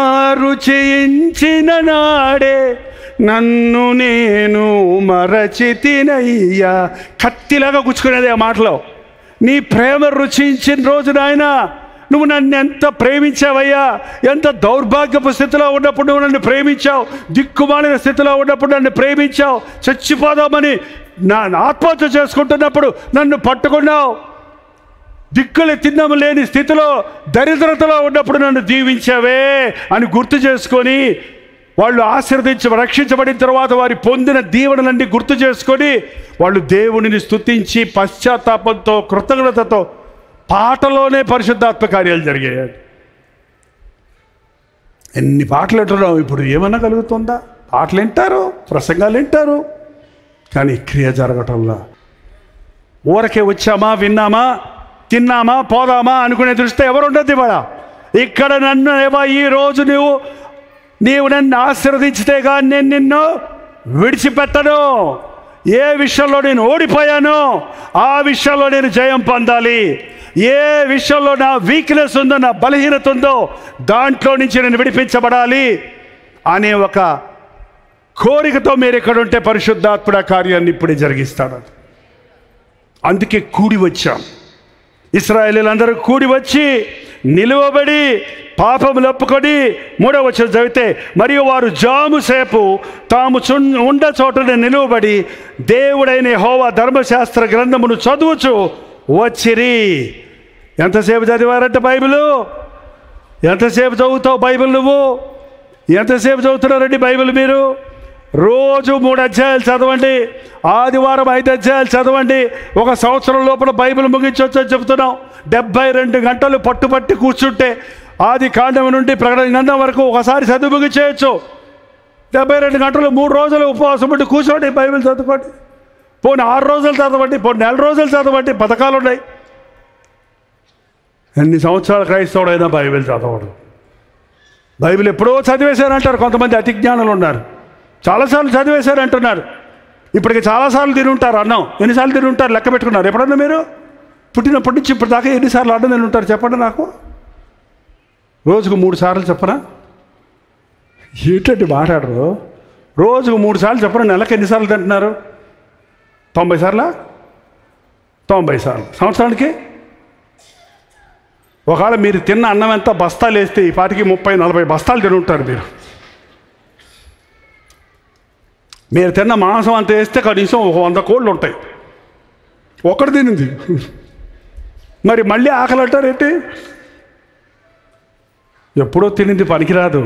రుచించిన నాడే నన్ను నేను మరచితినయ్యా. కత్తిలాగా గుచ్చుకునేది ఆ మాటలో. నీ ప్రేమ రుచించిన రోజు నాయన నువ్వు నన్ను ఎంత ప్రేమించావయ్యా. ఎంత దౌర్భాగ్యపు స్థితిలో ఉన్నప్పుడు నువ్వు నన్ను ప్రేమించావు. దిక్కుమాలిన స్థితిలో ఉన్నప్పుడు నన్ను ప్రేమించావు. చచ్చిపోదామని నా ఆత్మహత్య చేసుకుంటున్నప్పుడు నన్ను పట్టుకున్నావు. దిక్కులు తిన్నము లేని స్థితిలో దరిద్రతలో ఉన్నప్పుడు నన్ను దీవించావే అని గుర్తు చేసుకొని, వాళ్ళు రక్షించబడిన తర్వాత వారి పొందిన దీవెనలన్నీ గుర్తు చేసుకొని వాళ్ళు దేవునిని స్తుతించి పశ్చాత్తాపంతో కృతజ్ఞతతో పాటలోనే పరిశుద్ధాత్మ కార్యాలు జరిగాయి. ఎన్ని పాటలు వింటున్నాం. ఇప్పుడు ఏమన్నా కలుగుతుందా? పాటలు వింటారు, ప్రసంగాలు వింటారు, కానీ క్రియ జరగటంలా. ఊరకే వచ్చామా, విన్నామా, తిన్నామా, పోదామా అనుకునే దృష్టి ఎవరు ఉండద్దు. ఇవాళ ఇక్కడ నన్ను ఈరోజు నీవు నన్ను ఆశీర్వదించితే కానీ నేను నిన్ను విడిచిపెట్టను. ఏ విషయంలో నేను ఓడిపోయానో ఆ విషయంలో నేను జయం పొందాలి. ఏ విషయంలో నా వీక్నెస్ ఉందో, నా బలహీనత ఉందో దాంట్లో నుంచి నేను విడిపించబడాలి అనే ఒక కోరికతో మీరు ఇక్కడ ఉంటే పరిశుద్ధాత్ముడు ఆ కార్యాన్ని ఇప్పుడే జరిగిస్తాడు. అందుకే కూడి వచ్చాం. ఇశ్రాయేలీయులందరూ కూడి వచ్చి నిలువబడి పాపములు ఒప్పుకొని 3వ వచనం చదివితే, మరియు వారు జాము సేపు తాము ఉండ చోటనే నిలువబడి దేవుడైన యెహోవా ధర్మశాస్త్ర గ్రంథమును చదువుచు వచ్చిరి. ఎంతసేపు చదివారంటే బైబిలు? ఎంతసేపు చదువుతావు బైబిల్? నువ్వు ఎంతసేపు చదువుతున్నారండి బైబిల్? మీరు రోజు 3 అధ్యాయాలు చదవండి, ఆదివారం 5 అధ్యాయాలు చదవండి. ఒక సంవత్సరం లోపల బైబిల్ ముగించవచ్చని చెబుతున్నాం. 72 గంటలు పట్టుపట్టి కూర్చుంటే ఆది కాండం నుండి ప్రకటన గ్రంథం వరకు ఒకసారి చదువు ముగించేయచ్చు. 72 గంటలు 3 రోజులు ఉపవాసం ఉండి కూర్చోండి, బైబిల్ చదువుకోండి. పోనీ 6 రోజులు చదవండి, పోనీ 4 రోజులు చదవండి, పథకాలు ఉన్నాయి. ఎన్ని సంవత్సరాలు క్రైస్తవుడైనా బైబిల్ చదవడు. బైబిల్ ఎప్పుడో చదివేశారంటారు కొంతమంది అతి జ్ఞానులు ఉన్నారు. చాలాసార్లు చదివేశారంటున్నారు. ఇప్పటికి చాలాసార్లు తిని ఉంటారు అన్నం. ఎన్నిసార్లు తిని ఉంటారు లెక్క పెట్టుకున్నారు ఎప్పుడన్నా మీరు? పుట్టినప్పటి నుంచి ఇప్పుడు దాకా ఎన్నిసార్లు అన్నం తిని ఉంటారు చెప్పండి నాకు. రోజుకు 3 సార్లు చెప్పనా? ఏంటంటే మాట్లాడరు. రోజుకు 3 సార్లు చెప్పండి. నెలకు ఎన్నిసార్లు తింటున్నారు? 90 సార్లా? 90 సార్లు. సంవత్సరానికి ఒకవేళ మీరు తిన్న అన్నం ఎంత బస్తాలు వేస్తే ఈ పాటికి 30-40 బస్తాలు తిని ఉంటారు మీరు. మీరు తిన్న మాంసం అంత వేస్తే కనీసం 100 కోళ్ళు ఉంటాయి. ఒకటి తినింది మరి మళ్ళీ ఆకలి అంటారేంటి? ఎప్పుడో తినింది పనికిరాదు,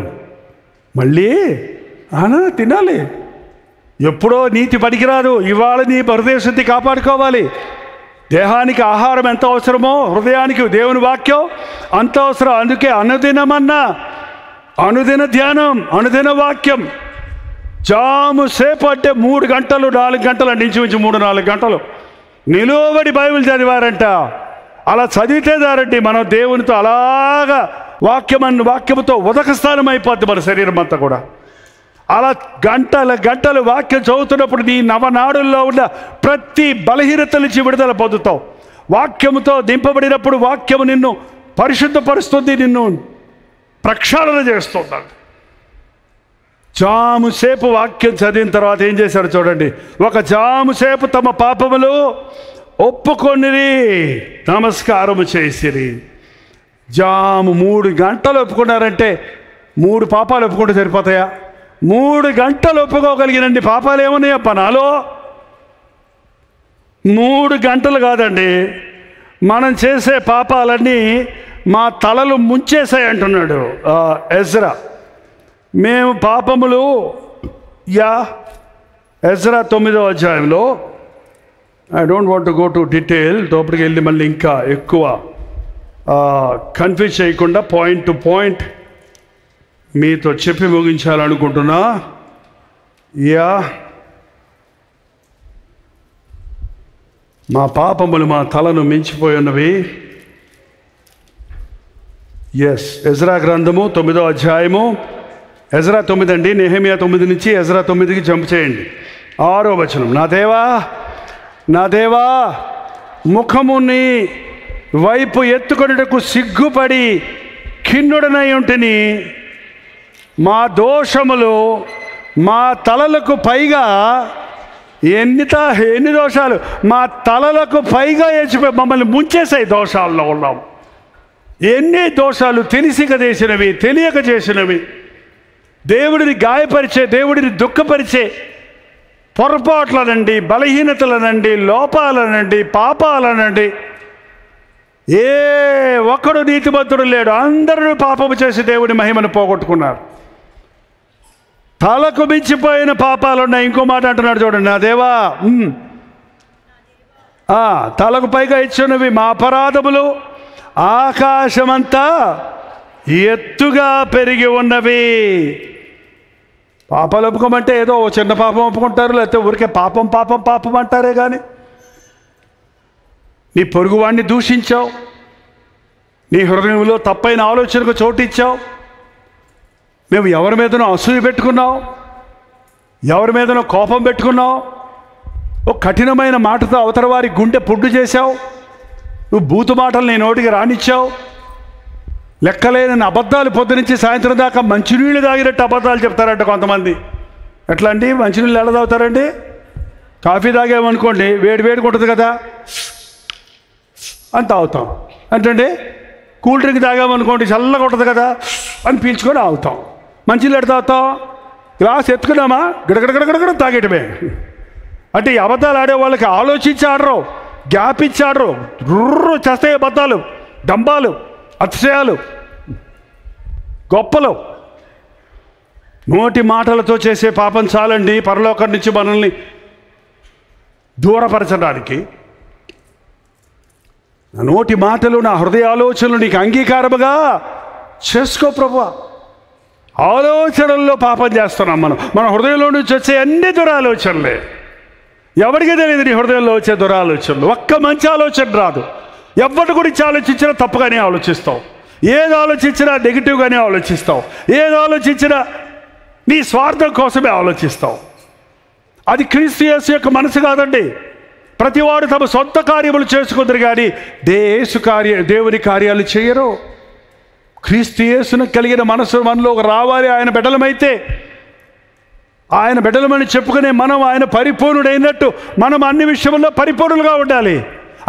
మళ్ళీ తినాలి. ఎప్పుడో నీతి పనికిరాదు. ఇవాళ నీ హృదయ శుద్ధి కాపాడుకోవాలి. దేహానికి ఆహారం ఎంత అవసరమో హృదయానికి దేవుని వాక్యం అంత అవసరం. అందుకే అనుదినమన్నా, అనుదిన ధ్యానం, అనుదిన వాక్యం. జాము సేపు అంటే 3 గంటలు 4 గంటలు ఇంచుమించు 3-4 గంటలు నిలువబడి బైబిల్ చదివారంట. అలా చదివితేదారండి మనం దేవునితో అలాగా వాక్యముతో ఉదక స్థానం అయిపోద్ది మన శరీరం అంతా కూడా. అలా గంటలు వాక్యం చదువుతున్నప్పుడు నీ నవనాడుల్లో ఉన్న ప్రతి బలహీనత నుంచి విడుదల పొందుతావు. వాక్యముతో దింపబడినప్పుడు వాక్యము నిన్ను పరిశుద్ధపరుస్తుంది, నిన్ను ప్రక్షాళన చేస్తుంది. జాము సేపు వాక్యం చదివిన తర్వాత ఏం చేశారు చూడండి. ఒక జాము సేపు తమ పాపములు ఒప్పుకొనిరి, నమస్కారము చేసిరి. జాము 3 గంటలు ఒప్పుకున్నారంటే 3 పాపాలు ఒప్పుకుంటే సరిపోతాయా? 3 గంటలు ఒప్పుకోగలిగినండి పాపాలు ఏమన్నాయా పనాలో? 3 గంటలు కాదండి. మనం చేసే పాపాలన్నీ మా తలలు ముంచేసాయి అంటున్నాడు ఎజ్రా. మేము పాపములు ఎజ్రా 9వ అధ్యాయంలో, I don't want to go to detail, లోపలికి వెళ్ళి మళ్ళీ ఇంకా ఎక్కువ కన్ఫ్యూజ్ చేయకుండా పాయింట్ టు పాయింట్ మీతో చెప్పి ముగించాలనుకుంటున్నా. మా పాపములు మా తలను మించిపోయి ఉన్నవి. ఎజ్రా గ్రంథము 9వ అధ్యాయము, ఎజ్రా 9 అండి, నెహెమియా 9 నుంచి ఎజ్రా 9కి జంప్ చేయండి. 6వ వచనం. నా దేవా ముఖముని వైపు ఎత్తుకొనుటకు సిగ్గుపడి ఖిన్నుడనై ఉంటిని. మా దోషములు మా తలలకు పైగా ఎన్ని దోషాలు మా తలలకు పైగా ఎచ్చిపోయి మమ్మల్ని ముంచేసాయి. దోషాల్లో ఉన్నాం. ఎన్ని దోషాలు తెలిసిక చేసినవి, తెలియక చేసినవి, దేవుడిని గాయపరిచే, దేవుడిని దుఃఖపరిచే పొరపాట్లనండి, బలహీనతలనండి, లోపాలనండి, పాపాలనండి. ఏ ఒక్కడు నీతిమంతుడు లేడు. అందరూ పాపము చేసి దేవుడి మహిమను పోగొట్టుకున్నారు. తలకు మించిపోయిన పాపాలు ఉన్నాయి. ఇంకో మాట అంటున్నాడు చూడండి. నా దేవా తలకు పైగా ఇచ్చినవి మా అపరాధములు ఆకాశమంతా ఎత్తుగా పెరిగి ఉన్నవి. పాపాలు ఒప్పుకోమంటే ఏదో చిన్న పాపం ఒప్పుకుంటారు, లేకపోతే ఊరికే పాపం అంటారే కానీ నీ పొరుగువాడిని దూషించావు, నీ హృదయంలో తప్పైన ఆలోచనకు చోటిచ్చావు, మేము ఎవరి మీదనో అసూయ పెట్టుకున్నావు, ఎవరి మీదనో కోపం పెట్టుకున్నావు, ఒక కఠినమైన మాటతో అవతల వారి గుండె పుడ్డు చేశావు, నువ్వు బూతు మాటలు నీ నోటికి రానిచ్చావు, లెక్కలేని అబద్ధాలు పొద్దునుంచి సాయంత్రం దాకా మంచినీళ్ళు తాగినట్టు అబద్ధాలు చెప్తారంట కొంతమంది. ఎట్లా అండి? మంచినీళ్ళు ఎలా తాగుతారండి? కాఫీ తాగామనుకోండి, వేడిగా ఉంటుంది కదా అని తాగుతాం. అంటే కూల్ డ్రింక్ తాగామనుకోండి, చల్లగా ఉంటుంది కదా అని పీల్చుకొని ఆగుతాం. మంచినీళ్ళు ఎట్లా తాగుతాం? గ్లాస్ ఎత్తుకున్నామా గడగడగడగడ తాగేయటమే. అంటే ఈ అబద్ధాలు ఆడే వాళ్ళకి ఆలోచించి ఆడరు, గ్యాప్ ఇచ్చి ఆడరు. రుర్రు చేస్తాయి అబద్ధాలు, డంబాలు, అతిశయాలు, గొప్పలు. నోటి మాటలతో చేసే పాపం చాలండి పరలోకం నుంచి మనల్ని దూరపరచడానికి. నా నోటి మాటలు, నా హృదయ ఆలోచనలు నీకు అంగీకారముగా చేసుకో ప్రభువా. ఆలోచనల్లో పాపం చేస్తున్నాం మనం. మన హృదయంలో నుంచి వచ్చే అన్ని దురాలోచనలే. ఎవరికి తెలియదు నీ హృదయంలో వచ్చే దురాలోచనలు. ఒక్క మంచి ఆలోచన రాదు. ఎవరి గురించి ఆలోచించినా తప్పుగానే ఆలోచిస్తావు. ఏది ఆలోచించినా నెగిటివ్గానే ఆలోచిస్తావు. ఏది ఆలోచించినా నీ స్వార్థం కోసమే ఆలోచిస్తావు. అది క్రీస్తు యేసు యొక్క మనసు కాదండి. ప్రతివాడు తమ సొంత కార్యములు చేసుకుందరు కానీ దేవుని కార్యాలు చేయరు. క్రీస్తు యేసును కలిగిన మనసు మనలో రావాలి. ఆయన బిడ్డలమైతే, ఆయన బిడ్డలమని చెప్పుకునే మనం ఆయన పరిపూర్ణుడైనట్టు మనం అన్ని విషయంలో పరిపూర్ణులుగా ఉండాలి.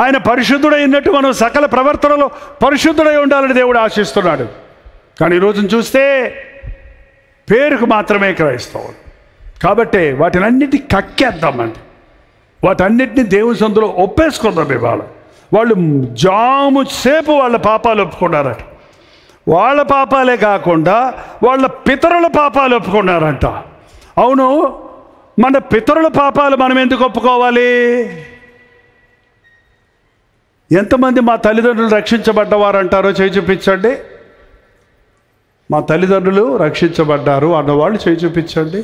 ఆయన పరిశుద్ధుడైనట్టు మనం సకల ప్రవర్తనలో పరిశుద్ధుడై ఉండాలని దేవుడు ఆశిస్తున్నాడు. కానీ ఈరోజును చూస్తే పేరుకు మాత్రమే క్రైస్తవులు. కాబట్టి వాటినన్నిటినీ కక్కేద్దామండి. వాటన్నిటిని దేవుని సందులో ఒప్పేసుకుందాం. ఇవాళ వాళ్ళు జాము సేపు వాళ్ళ పాపాలు ఒప్పుకున్నారట. వాళ్ళ పాపాలే కాకుండా వాళ్ళ పితరుల పాపాలు ఒప్పుకున్నారంట. అవును, మన పితరుల పాపాలు మనం ఎందుకు ఒప్పుకోవాలి? ఎంతమంది మా తల్లిదండ్రులు రక్షించబడ్డవారు అంటారో చేయి చూపించండి. మా తల్లిదండ్రులు రక్షించబడ్డారు అన్నవాళ్ళు చేయి చూపించండి.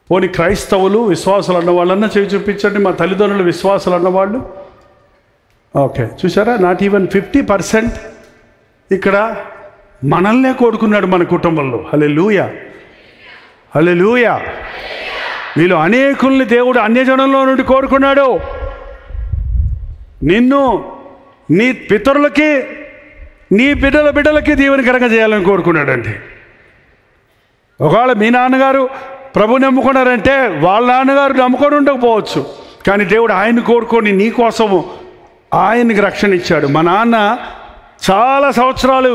పోనీ క్రైస్తవులు విశ్వాసులు అన్నవాళ్ళన్నా చేయి చూపించండి. మా తల్లిదండ్రులు విశ్వాసులు అన్నవాళ్ళు. ఓకే, చూసారా, నాట్ ఈవెన్ 50% ఇక్కడ మనల్నే కోరుకున్నాడు మన కుటుంబంలో. హల్లెలూయా, హల్లెలూయా. మీలో అనేకుల్ని దేవుడు అన్యజనంలో నుండి కోరుకున్నాడు. నిన్ను నీ పితరులకి నీ బిడ్డలకి దీవెనకరంగా చేయాలని కోరుకున్నాడండి. ఒకవేళ మీ నాన్నగారు ప్రభు నమ్ముకున్నారంటే వాళ్ళ నాన్నగారు నమ్ముకొని ఉండకపోవచ్చు, కానీ దేవుడు ఆయన్ని కోరుకొని నీ కోసము ఆయనకి రక్షణ ఇచ్చాడు. మా నాన్న చాలా సంవత్సరాలు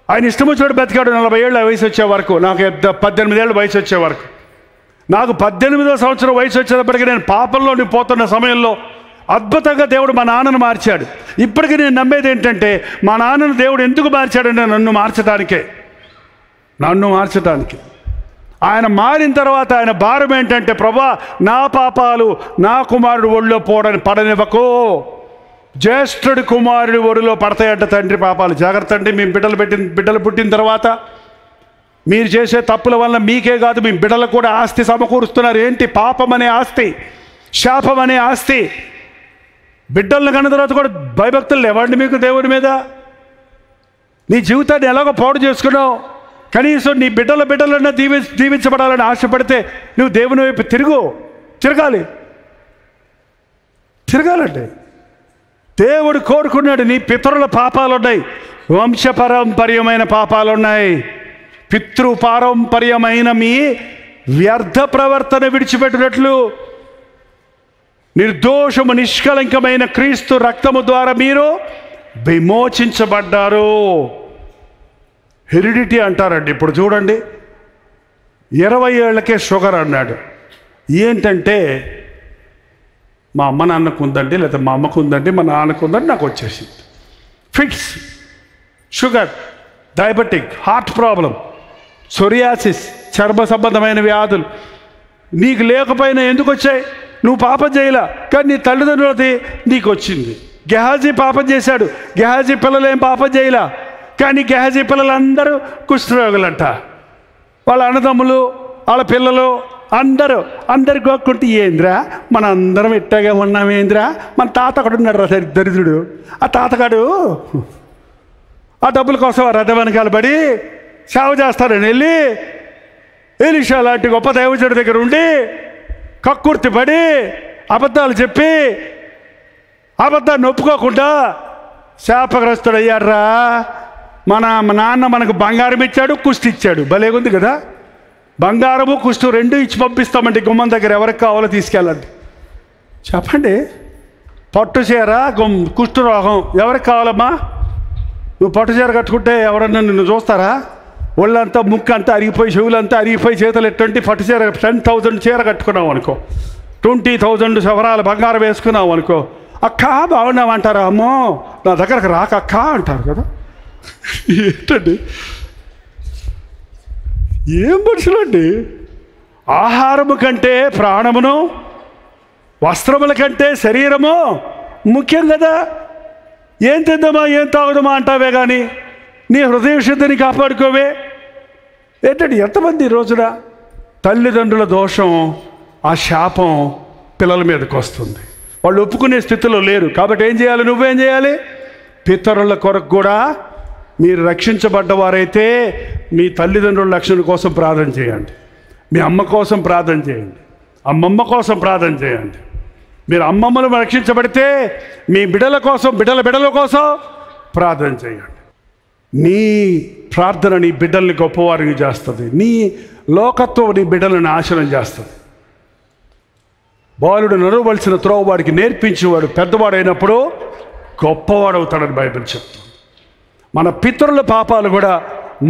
ఆయన ఇష్టం వచ్చినట్టు బతికాడు. 40 ఏళ్ళ వయసు వచ్చే వరకు, నాకు 18 ఏళ్ళ వయసు వచ్చే వరకు. నాకు 18వ సంవత్సరం వయసు వచ్చేటప్పటికి నేను పాపంలో పోతున్న సమయంలో అద్భుతంగా దేవుడు మా నాన్నను మార్చాడు. ఇప్పటికీ నేను నమ్మేది ఏంటంటే మా నాన్నను దేవుడు ఎందుకు మార్చాడంటే నన్ను మార్చటానికి. ఆయన మారిన తర్వాత ఆయన భారం ఏంటంటే, ప్రభా నా పాపాలు నా కుమారుడు ఒళ్ళో పడనివ్వకు. జ్యేష్ఠుడి కుమారుడి ఒడిలో పడతాయంట తండ్రి పాపాలు. జాగ్రత్త అండి, మీ బిడ్డలు పుట్టిన తర్వాత మీరు చేసే తప్పుల వల్ల మీకే కాదు మీ బిడ్డలకు కూడా ఆస్తి సమకూరుస్తున్నారు. ఏంటి? పాపం అనే ఆస్తి, శాపం అనే ఆస్తి. బిడ్డలను కన్న తర్వాత కూడా భయభక్తులు లేవండి మీకు దేవుని మీద. నీ జీవితాన్ని ఎలాగో పాడు చేసుకున్నావు. కనీసం నీ బిడ్డలన్నా దీవించబడాలని ఆశపడితే నువ్వు దేవుని వైపు తిరగాలండి. దేవుడు కోరుకున్నాడు. నీ పితరుల పాపాలు ఉన్నాయి, వంశపారంపర్యమైన పాపాలు ఉన్నాయి. పితృపారంపర్యమైన మీ వ్యర్థ ప్రవర్తన విడిచిపెట్టినట్లు నిర్దోషము నిష్కలంకమైన క్రీస్తు రక్తము ద్వారా మీరు విమోచించబడ్డారు. హెరిడిటీ అంటారండి. ఇప్పుడు చూడండి, 20 ఏళ్ళకే షుగర్ అన్నాడు. ఏంటంటే మా అమ్మ నాన్నకు ఉందండి, లేదా మా అమ్మకు ఉందండి, మా నాన్నకు ఉందండి, నాకు వచ్చేసింది. Fits, sugar, diabetic, heart problem, psoriasis, చర్మ సంబంధమైన వ్యాధులు నీకు లేకపోయినా ఎందుకు వచ్చాయి? నువ్వు పాపం చేయలా, కానీ నీ తల్లిదండ్రులది నీకు వచ్చింది. గెహాజీ పాపం చేశాడు, గెహాజీ పిల్లలు ఏం పాపం చేయలా, కానీ గెహాజీ పిల్లలందరూ కుష్ఠరోగులంట. వాళ్ళ అన్నదమ్ములు, వాళ్ళ పిల్లలు అందరు గోక్కుంటే ఏంద్రా మన అందరం ఇట్టాగే ఉన్నామేంద్రా. మన తాత ఒకడు ఉన్నాడు దరిద్రుడు. ఆ తాతగాడు ఆ డబ్బుల కోసం ఆ రథ వెనకాల పడి సేవ చేస్తారని వెళ్ళి ఎలీషా లాంటి గొప్ప దైవజుడి దగ్గర ఉండి కక్కుర్తి పడి అబద్ధాలు చెప్పి అబద్ధాన్ని ఒప్పుకోకుండా శాపగ్రస్తుడయ్యాడ్రా. మన నాన్న మనకు బంగారం ఇచ్చాడు, కుష్టి ఇచ్చాడు. భలేగుంది కదా. బంగారము కుష్టు 2 ఇచ్చి పంపిస్తామంటే గుమ్మం దగ్గర ఎవరికి కావాలో తీసుకెళ్ళండి. చెప్పండి, పట్టు చీర కుష్టు రోగం ఎవరికి కావాలమ్మా? నువ్వు పట్టు చీర కట్టుకుంటే ఎవరన్నా నిన్ను చూస్తారా? ఒళ్ళంతా ముక్కు అంతా అరిగిపోయి, చెవులంతా అరిగిపోయి, చేతులు ఎటువంటి పట్టు చీర 10,000 చీర కట్టుకున్నావు అనుకో, 20,000 సవరాలు బంగారం వేసుకున్నావు అనుకో, అక్క బాగున్నావు అంటారా? అమ్మో నా దగ్గరకు రాక అక్క అంటారు కదా. ఏంటండి, ఏం మనుషులండి? ఆహారము కంటే ప్రాణమును, వస్త్రముల కంటే శరీరము ముఖ్యం కదా. ఏం తిందామా ఏం తాగుదామా అంటావే కానీ నీ హృదయ శుద్ధిని కాపాడుకోవే. ఏంటండి, ఎంతమంది ఈ రోజున తల్లిదండ్రుల దోషం, ఆ శాపం పిల్లల మీదకి వస్తుంది. వాళ్ళు ఒప్పుకునే స్థితిలో లేరు. కాబట్టి ఏం చేయాలి? నువ్వేం చేయాలి? పితరుల కొరకు కూడా మీరు రక్షించబడ్డవారైతే మీ తల్లిదండ్రుల రక్షణ కోసం ప్రార్థన చేయండి. మీ అమ్మ కోసం ప్రార్థన చేయండి. అమ్మమ్మ కోసం ప్రార్థన చేయండి. మీరు అమ్మమ్మలు రక్షించబడితే మీ బిడ్డల కోసం, బిడ్డల కోసం ప్రార్థన చేయండి. నీ ప్రార్థన నీ బిడ్డల్ని గొప్పవారిని చేస్తుంది. నీ లోకత్వం నీ బిడ్డలను నాశనం చేస్తుంది. బాలుడు నడవవలసిన త్రోవ వాడికి నేర్పించేవాడు పెద్దవాడైనప్పుడు గొప్పవాడు అవుతాడని బైబిల్ చెప్తుంది. మన పితరుల పాపాలు కూడా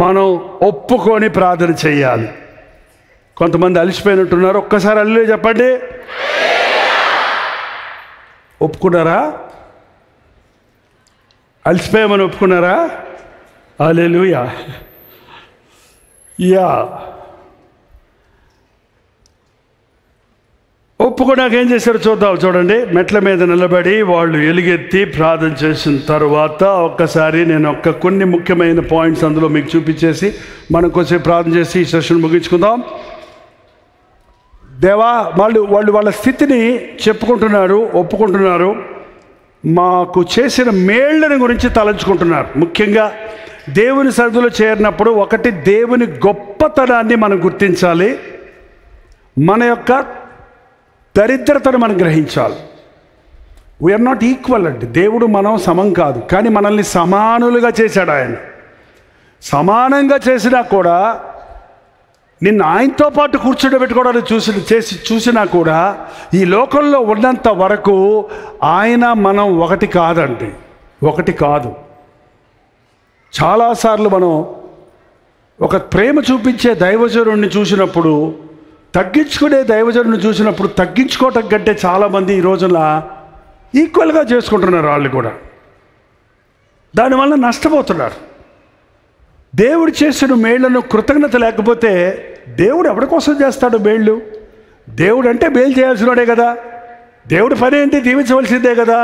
మనం ఒప్పుకొని ప్రార్థన చేయాలి. కొంతమంది అలిసిపోయినట్టున్నారు. ఒక్కసారి అల్లు చెప్పండి. ఒప్పుకున్నారా? అలిసిపోయామని ఒప్పుకున్నారా? హల్లెలూయా. యా, ఒప్పుకున్నాక ఏం చేశారో చూద్దాం. చూడండి, మెట్ల మీద నిలబడి వాళ్ళు ఎలుగెత్తి ప్రార్థన చేసిన తర్వాత ఒక్కసారి నేను కొన్ని ముఖ్యమైన పాయింట్స్ అందులో మీకు చూపించేసి మనం కొంచెం ప్రార్థన చేసి ఈ సెషన్ ముగించుకుందాం. దేవా, వాళ్ళు వాళ్ళ స్థితిని చెప్పుకుంటున్నారు, ఒప్పుకుంటున్నారు, మాకు చేసిన మేళ్ళని గురించి తలంచుకుంటున్నారు. ముఖ్యంగా దేవుని సన్నిధిలో చేరినప్పుడు ఒకటి, దేవుని గొప్పతనాన్ని మనం గుర్తించాలి, మన యొక్క దరిద్రతను మనం గ్రహించాలి. వీఆర్ నాట్ ఈక్వల్ అండి. దేవుడు మనం సమం కాదు, కానీ మనల్ని సమానులుగా చేశాడు. ఆయన సమానంగా చేసినా కూడా, నిన్ను ఆయనతో పాటు కూర్చోబెట్టుకోవడానికి చూసినా కూడా ఈ లోకంలో ఉన్నంత వరకు ఆయన మనం ఒకటి కాదండి, ఒకటి కాదు. చాలాసార్లు మనం ఒక ప్రేమ చూపించే దైవజనుడిని చూసినప్పుడు, తగ్గించుకునే దైవజనుడిని చూసినప్పుడు తగ్గించుకోవటం కంటే చాలామంది ఈ రోజున ఈక్వల్గా చేసుకుంటున్నారు. వాళ్ళు కూడా దానివల్ల నష్టపోతున్నారు. దేవుడు చేసిన మేళ్లను కృతజ్ఞత లేకపోతే దేవుడు ఎవరి కోసం చేస్తాడు మేళ్ళు? దేవుడు అంటే మేలు చేయాల్సినోడే కదా, దేవుడి పని ఏంటి, దీవించవలసిందే కదా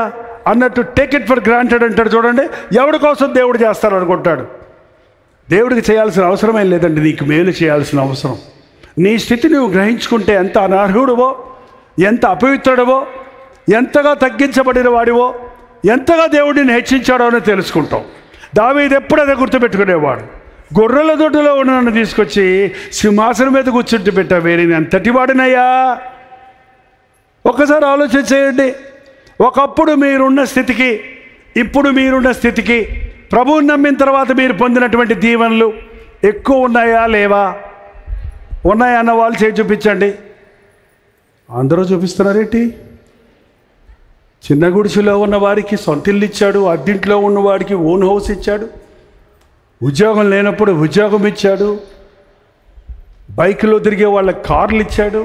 అన్నట్టు టేక్ ఇట్ ఫర్ గ్రాంటెడ్ అంటాడు. చూడండి, ఎవడి కోసం దేవుడు చేస్తాడు అనుకుంటాడు. దేవుడికి చేయాల్సిన అవసరం ఏం లేదండి, నీకు మేలు చేయాల్సిన అవసరం. నీ స్థితి నువ్వు గ్రహించుకుంటే ఎంత అనర్హుడివో, ఎంత అపవిత్రుడివో, ఎంతగా తగ్గించబడిన వాడివో, ఎంతగా దేవుడిని హెచ్చించాడో అని తెలుసుకుంటాం. దావీదు ఎప్పుడు అదే గుర్తుపెట్టుకునేవాడు. గొర్రెల దొడ్డులో ఉన్న నన్ను తీసుకొచ్చి సింహాసనం మీద కూర్చుంటూ పెట్టావే, నేను ఎంతటి వాడినయ్యా. ఒక్కసారి ఆలోచన చేయండి. ఒకప్పుడు మీరున్న స్థితికి, ఇప్పుడు మీరున్న స్థితికి, ప్రభువుని నమ్మిన తర్వాత మీరు పొందినటువంటి దీవెనలు ఎక్కువ ఉన్నాయా లేవా? ఉన్నాయా అన్న వాళ్ళు చేసి చూపించండి. అందరూ చూపిస్తున్నారేంటి? చిన్న గుడిసెలో ఉన్న వారికి సొంత ఇల్లు ఇచ్చాడు, అద్దెంట్లో ఉన్నవాడికి ఓన్ హౌస్ ఇచ్చాడు, ఉద్యోగం లేనప్పుడు ఉద్యోగం ఇచ్చాడు, బైక్లో తిరిగే వాళ్ళకి కార్లు ఇచ్చాడు.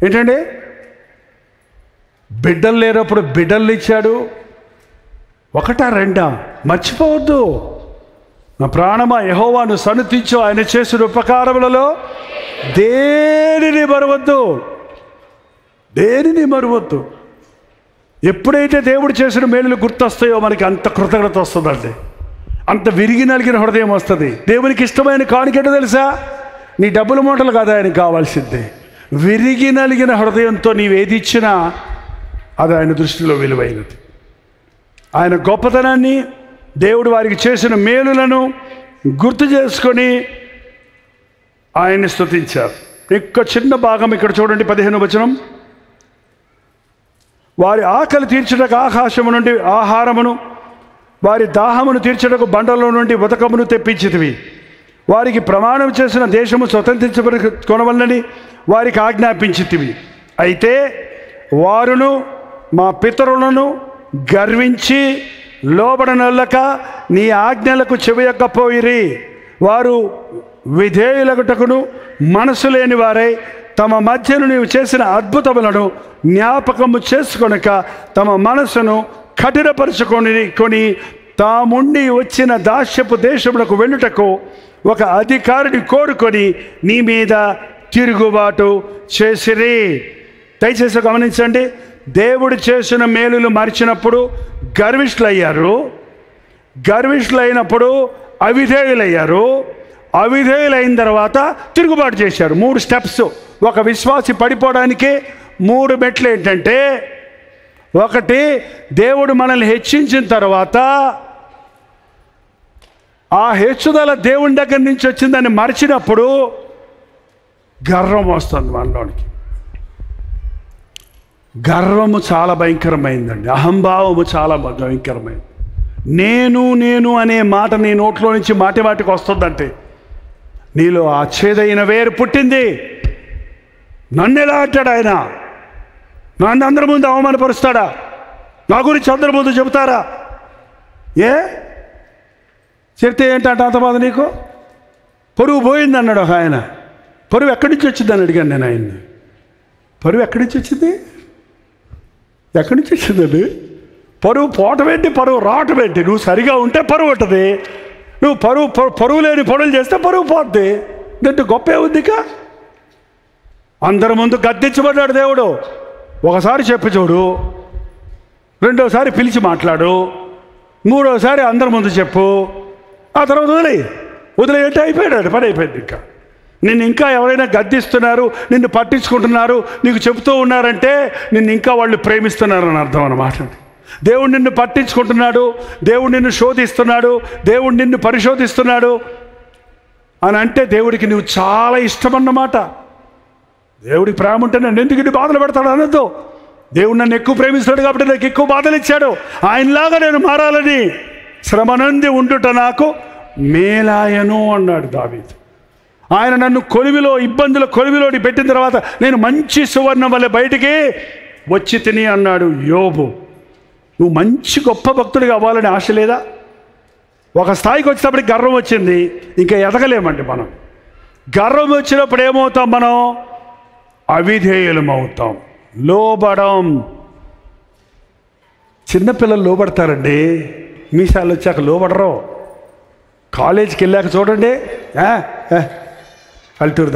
ఏంటండి, బిడ్డలు లేనప్పుడు బిడ్డలు ఇచ్చాడు. ఒకటా రెండా? మర్చిపోవద్దు. నా ప్రాణమా యెహోవాను సన్నుతించు, ఆయన చేసిన ఉపకారములలో దేనిని మరవద్దు, దేనిని మరవద్దు. ఎప్పుడైతే దేవుడు చేసిన మేలులు గుర్తొస్తాయో మనకి అంత కృతజ్ఞత వస్తుందండి, అంత విరిగి నలిగిన హృదయం వస్తుంది. దేవునికి ఇష్టమైన కానుకేంటో తెలుసా? నీ డబ్బుల మూటలు కాదు ఆయనకి కావాల్సిందే. విరిగి నలిగిన హృదయంతో నీవేది ఇచ్చినా అది ఆయన దృష్టిలో విలువైనది. ఆయన గొప్పతనాన్ని, దేవుడు వారికి చేసిన మేలులను గుర్తు చేసుకొని ఆయన్ని స్తుతించారు. ఇంకో చిన్న భాగం ఇక్కడ చూడండి, 15వ వచనం. వారి ఆకలి తీర్చుటకు ఆకాశము నుండి ఆహారమును, వారి దాహమును తీర్చుటకు బండలో నుండి ఉదకమును తెప్పించితివి. వారికి ప్రమాణం చేసిన దేశము స్వతంత్రించుకొనవలనని వారికి ఆజ్ఞాపించితివి. అయితే వారును మా పితరులను గర్వించి లోబడనొల్లక నీ ఆజ్ఞలకు చెవియకపోయిరి. వారు విధేయులగుటకును మనసు లేని వారై తమ మధ్యను నీవు చేసిన అద్భుతములను జ్ఞాపకము చేసుకొనక తమ మనసును కఠినపరుచుకొని తాముండి వచ్చిన దాస్యపు దేశములకు వెళ్ళుటకు ఒక అధికారిని కోరుకొని నీ మీద తిరుగుబాటు చేసిరి. దయచేసి గమనించండి, దేవుడు చేసిన మేలులు మరిచినప్పుడు గర్విష్ఠులయ్యారు, గర్విష్ఠులైనప్పుడు అవిధేయులయ్యారు, అవిధేయులైన తర్వాత తిరుగుబాటు చేశారు. 3 స్టెప్స్. ఒక విశ్వాసి పడిపోవడానికి 3 మెట్లు ఏంటంటే, ఒకటి, దేవుడు మనల్ని హెచ్చించిన తర్వాత ఆ హెచ్చుదల దేవుని దగ్గర నుంచి వచ్చిందని మరిచినప్పుడు గర్వం వస్తుంది మనలోనికి. గర్వము చాలా భయంకరమైందండి, అహంభావము చాలా భయంకరమైంది. నేను అనే మాట నీ నోట్లో నుంచి మాటి మాటికి వస్తుందంటే నీలో ఆ చేదైన వేరు పుట్టింది. నన్ను ఎలా అంటాడు ఆయన? నన్ను అందరి ముందు అవమానపరుస్తాడా? నా గురించి అందరి ముందు చెబుతారా? చెప్తే ఏంటంటే అంత బాధ నీకు? పరువు పోయింది అన్నాడు ఒక ఆయన. పరువు ఎక్కడి నుంచి వచ్చిందని అడిగాను నేను ఆయన్ని. పరువు ఎక్కడి నుంచి వచ్చింది? ఎక్కడి నుంచి వచ్చిందండి? పరువు పోవటం ఏంటి, పరువు రావటం ఏంటి? నువ్వు సరిగా ఉంటే పరువు ఉంటుంది, నువ్వు పరువు లేని పనులు చేస్తే పరువు పోద్ది. దీంట్లో గొప్ప ఏముందిక? అందరి ముందు గద్దించబడ్డాడు దేవుడు. ఒకసారి చెప్పు చూడు, రెండోసారి పిలిచి మాట్లాడు, మూడోసారి అందరి ముందు చెప్పు, ఆ తర్వాత వదిలేయంటే అయిపోయాడు, పని అయిపోయింది. ఇంకా నిన్ను ఇంకా ఎవరైనా గద్దిస్తున్నారు, నిన్ను పట్టించుకుంటున్నారు, నీకు చెబుతూ ఉన్నారంటే నిన్ను ఇంకా వాళ్ళు ప్రేమిస్తున్నారని అర్థం అన్నమాట. దేవుడు నిన్ను పట్టించుకుంటున్నాడు, దేవుడు నిన్ను శోధిస్తున్నాడు, దేవుడు నిన్ను పరిశోధిస్తున్నాడు అని అంటే దేవుడికి నువ్వు చాలా ఇష్టమన్నమాట. దేవుడికి ప్రేమ ఉంటే నన్ను ఎందుకు ఇన్ని బాధలు పెడతాడు అనొద్దు. దేవుడు నన్ను ఎక్కువ ప్రేమిస్తాడు కాబట్టి నాకు ఎక్కువ బాధలు ఇచ్చాడు, ఆయనలాగా నేను మారాలని శ్రమనంది ఉండుట నాకు మేలాయను అన్నాడు దావీదు. ఆయన నన్ను ఇబ్బందుల కొలిమిలోని పెట్టిన తర్వాత నేను మంచి సువర్ణం వల్ల బయటికి వచ్చి తిని అన్నాడు యోబు. నువ్వు మంచి గొప్ప భక్తుడిగా అవ్వాలని ఆశ లేదా? ఒక స్థాయికి వచ్చేటప్పటికి గర్వం వచ్చింది, ఇంకా ఎదగలేమండి మనం. గర్వం వచ్చినప్పుడు ఏమవుతాం మనం? అవిధేయులం అవుతాం, లోబడం. చిన్నపిల్లలు లోబడతారండి, మీసాలు వచ్చాక లోబడరు. కాలేజీకి వెళ్ళాక చూడండి, పల్లెటూరు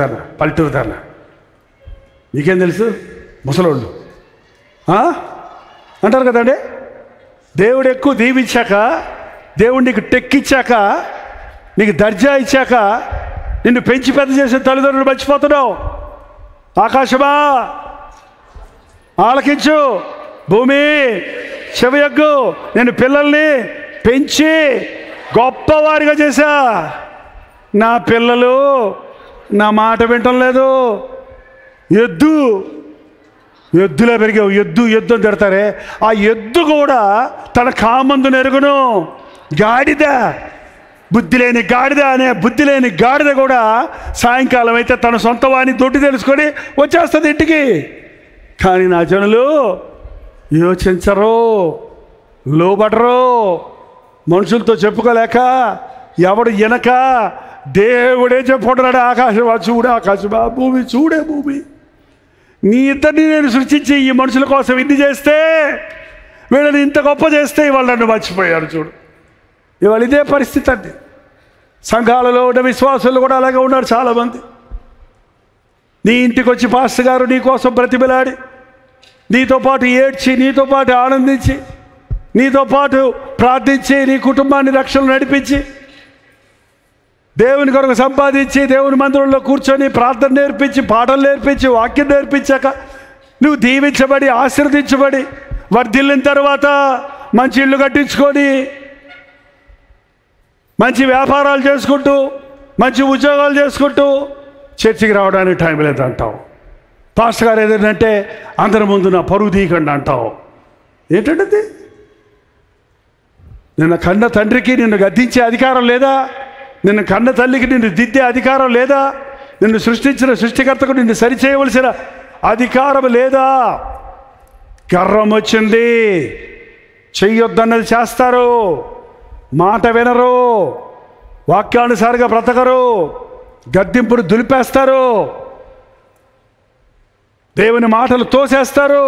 దాన్న మీకేం తెలుసు ముసలోళ్ళు అంటారు కదండి. దేవుడు ఎక్కువ దీవించాక, దేవుడు నీకు టెక్కిచ్చాక, నీకు దర్జా ఇచ్చాక, నిన్ను పెంచి పెద్ద చేసిన తల్లిదండ్రులు మర్చిపోతున్నావు. ఆకాశమా ఆలకించు, భూమి చెవియగ్గు, నేను పిల్లల్ని పెంచి గొప్పవారిగా చేశా. నా పిల్లలు నా మాట వింటం లేదు. ఎద్దులో పెరిగావు, ఎద్దు అని తిడతారే, ఆ ఎద్దు కూడా తన కామందు నెరుగును. గాడిద, బుద్ధి లేని గాడిద కూడా సాయంకాలం అయితే తన సొంత వాణి దొడ్డి తెలుసుకొని వచ్చేస్తుంది ఇంటికి. కానీ నా జనులు యోచించరు, లోబడరు. మనుషులతో చెప్పుకోలేక, ఎవడు వెనక దేవుడే చెప్పుకుంటున్నాడు. ఆకాశమా భూమి చూడే, భూమి నీ ఇద్దరిని నేను సృష్టించి ఈ మనుషుల కోసం ఇన్ని చేస్తే, వీళ్ళని ఇంత గొప్ప చేస్తే ఇవాళ నన్ను మర్చిపోయారు. చూడు, ఇవాళ ఇదే పరిస్థితి అండి. సంఘాలలో ఉన్న విశ్వాసులు కూడా అలాగే ఉన్నారు చాలామంది. నీ ఇంటికి వచ్చి పాస్టర్ గారు నీ కోసం బ్రతిమలాడి, నీతో పాటు ఏడ్చి, నీతో పాటు ఆనందించి, నీతో పాటు ప్రార్థించి, నీ కుటుంబాన్ని రక్షణ నడిపించి, దేవుని కొరకు సంపాదించి, దేవుని మందిరంలో కూర్చొని ప్రార్థన నేర్పించి, పాటలు నేర్పించి, వాక్యం నేర్పించాక నువ్వు దీవించబడి, ఆశీర్వదించబడి, వర్ధిల్లిన తర్వాత మంచి ఇల్లు కట్టించుకొని, మంచి వ్యాపారాలు చేసుకుంటూ, మంచి ఉద్యోగాలు చేసుకుంటూ చర్చికి రావడానికి టైం లేదంటావు. పాస్టర్ గారు ఏదంటే అందరి ముందు నా పరువు తీయకండి అంటావు. ఏంటంటే నిన్న కన్న తండ్రికి నిన్ను గద్దించే అధికారం లేదా? నిన్ను కన్న తల్లికి నిన్ను దిద్దే అధికారం లేదా? నిన్ను సృష్టించిన సృష్టికర్తకు నిన్ను సరిచేయవలసిన అధికారం లేదా? గర్వం వచ్చింది, చెయ్యొద్దన్నది చేస్తారు, మాట వినరు, వాక్యానుసారంగా బ్రతకరు, గద్దింపును దులిపేస్తారు, దేవుని మాటలు తోసేస్తారు.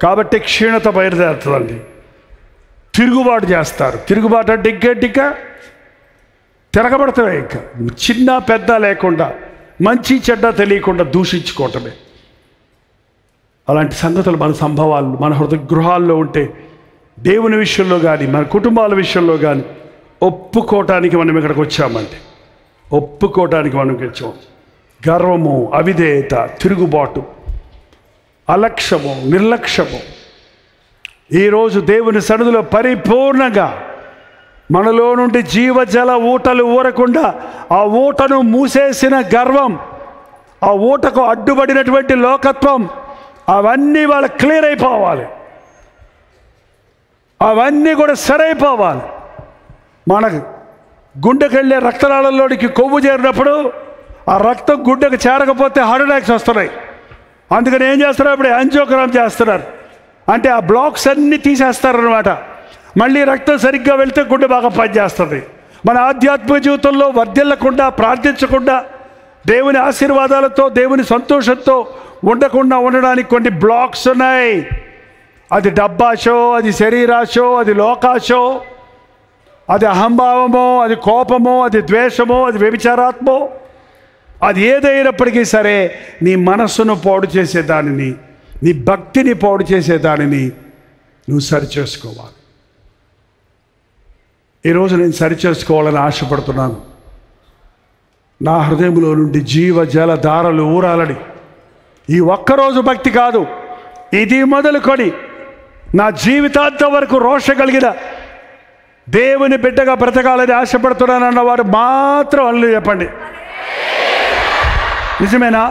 కాబట్టి క్షీణత బయలుదేరుతుందండి. తిరుగుబాటు చేస్తారు. తిరుగుబాటు అంటే ఇంకా తిరగబడతాయి. ఇంకా చిన్న పెద్ద లేకుండా, మంచి చెడ్డ తెలియకుండా దూషించుకోవటమే. అలాంటి సంగతులు, మన సంభవాలు మన హృదయ గృహాల్లో ఉంటే దేవుని విషయంలో కానీ, మన కుటుంబాల విషయంలో కానీ ఒప్పుకోవటానికి మనం ఇక్కడికి వచ్చామండి. ఒప్పుకోవటానికి మనం వచ్చాం. గర్వము, అవిధేయత, తిరుగుబాటు, అలక్ష్యము, నిర్లక్ష్యము ఈరోజు దేవుని సన్నిధిలో పరిపూర్ణంగా మనలో నుండి జీవజల ఊటలు ఊరకుండా ఆ ఊటను మూసేసిన గర్వం, ఆ ఊటకు అడ్డుపడినటువంటి లోకత్వం, అవన్నీ వాళ్ళ క్లియర్ అయిపోవాలి. అవన్నీ కూడా సరైపోవాలి. మనకు గుండెకి వెళ్ళే రక్తనాళంలోనికి కొవ్వు చేరినప్పుడు ఆ రక్తం గుండెకు చేరకపోతే హార్ట్ అటాక్స్ వస్తున్నాయి. అందుకని ఏం చేస్తున్నారు? ఇప్పుడు యాంజియోగ్రామ్ చేస్తున్నారు. అంటే ఆ బ్లాక్స్ అన్నీ తీసేస్తారనమాట. మళ్ళీ రక్తం సరిగ్గా వెళ్తే గుండె బాగా పనిచేస్తుంది. మన ఆధ్యాత్మిక జీవితంలో వర్ధిల్లకుండా, ప్రార్థించకుండా, దేవుని ఆశీర్వాదాలతో, దేవుని సంతోషంతో ఉండకుండా ఉండడానికి కొన్ని బ్లాక్స్ ఉన్నాయి. అది డబ్బాశో, అది శరీరాశో, అది లోకాశో, అది అహంభావమో, అది కోపమో, అది ద్వేషమో, అది వ్యభిచారాత్మో, అది ఏదైనప్పటికీ సరే నీ మనస్సును పాడు చేసేదానిని, నీ భక్తిని పాడు చేసేదానిని నువ్వు సరిచేసుకోవాలి. ఈరోజు నేను సరిచేసుకోవాలని ఆశపడుతున్నాను. నా హృదయంలో నుండి జీవ జల ధారలు ఊరాలని. ఈ ఒక్కరోజు భక్తి కాదు, ఇది మొదలుకొని నా జీవితాంతం వరకు రోష కలిగిన దేవుని బిడ్డగా బ్రతకాలని ఆశపడుతున్నాను అన్నవారు మాత్రం అల్లు చెప్పండి. నిజమేనా?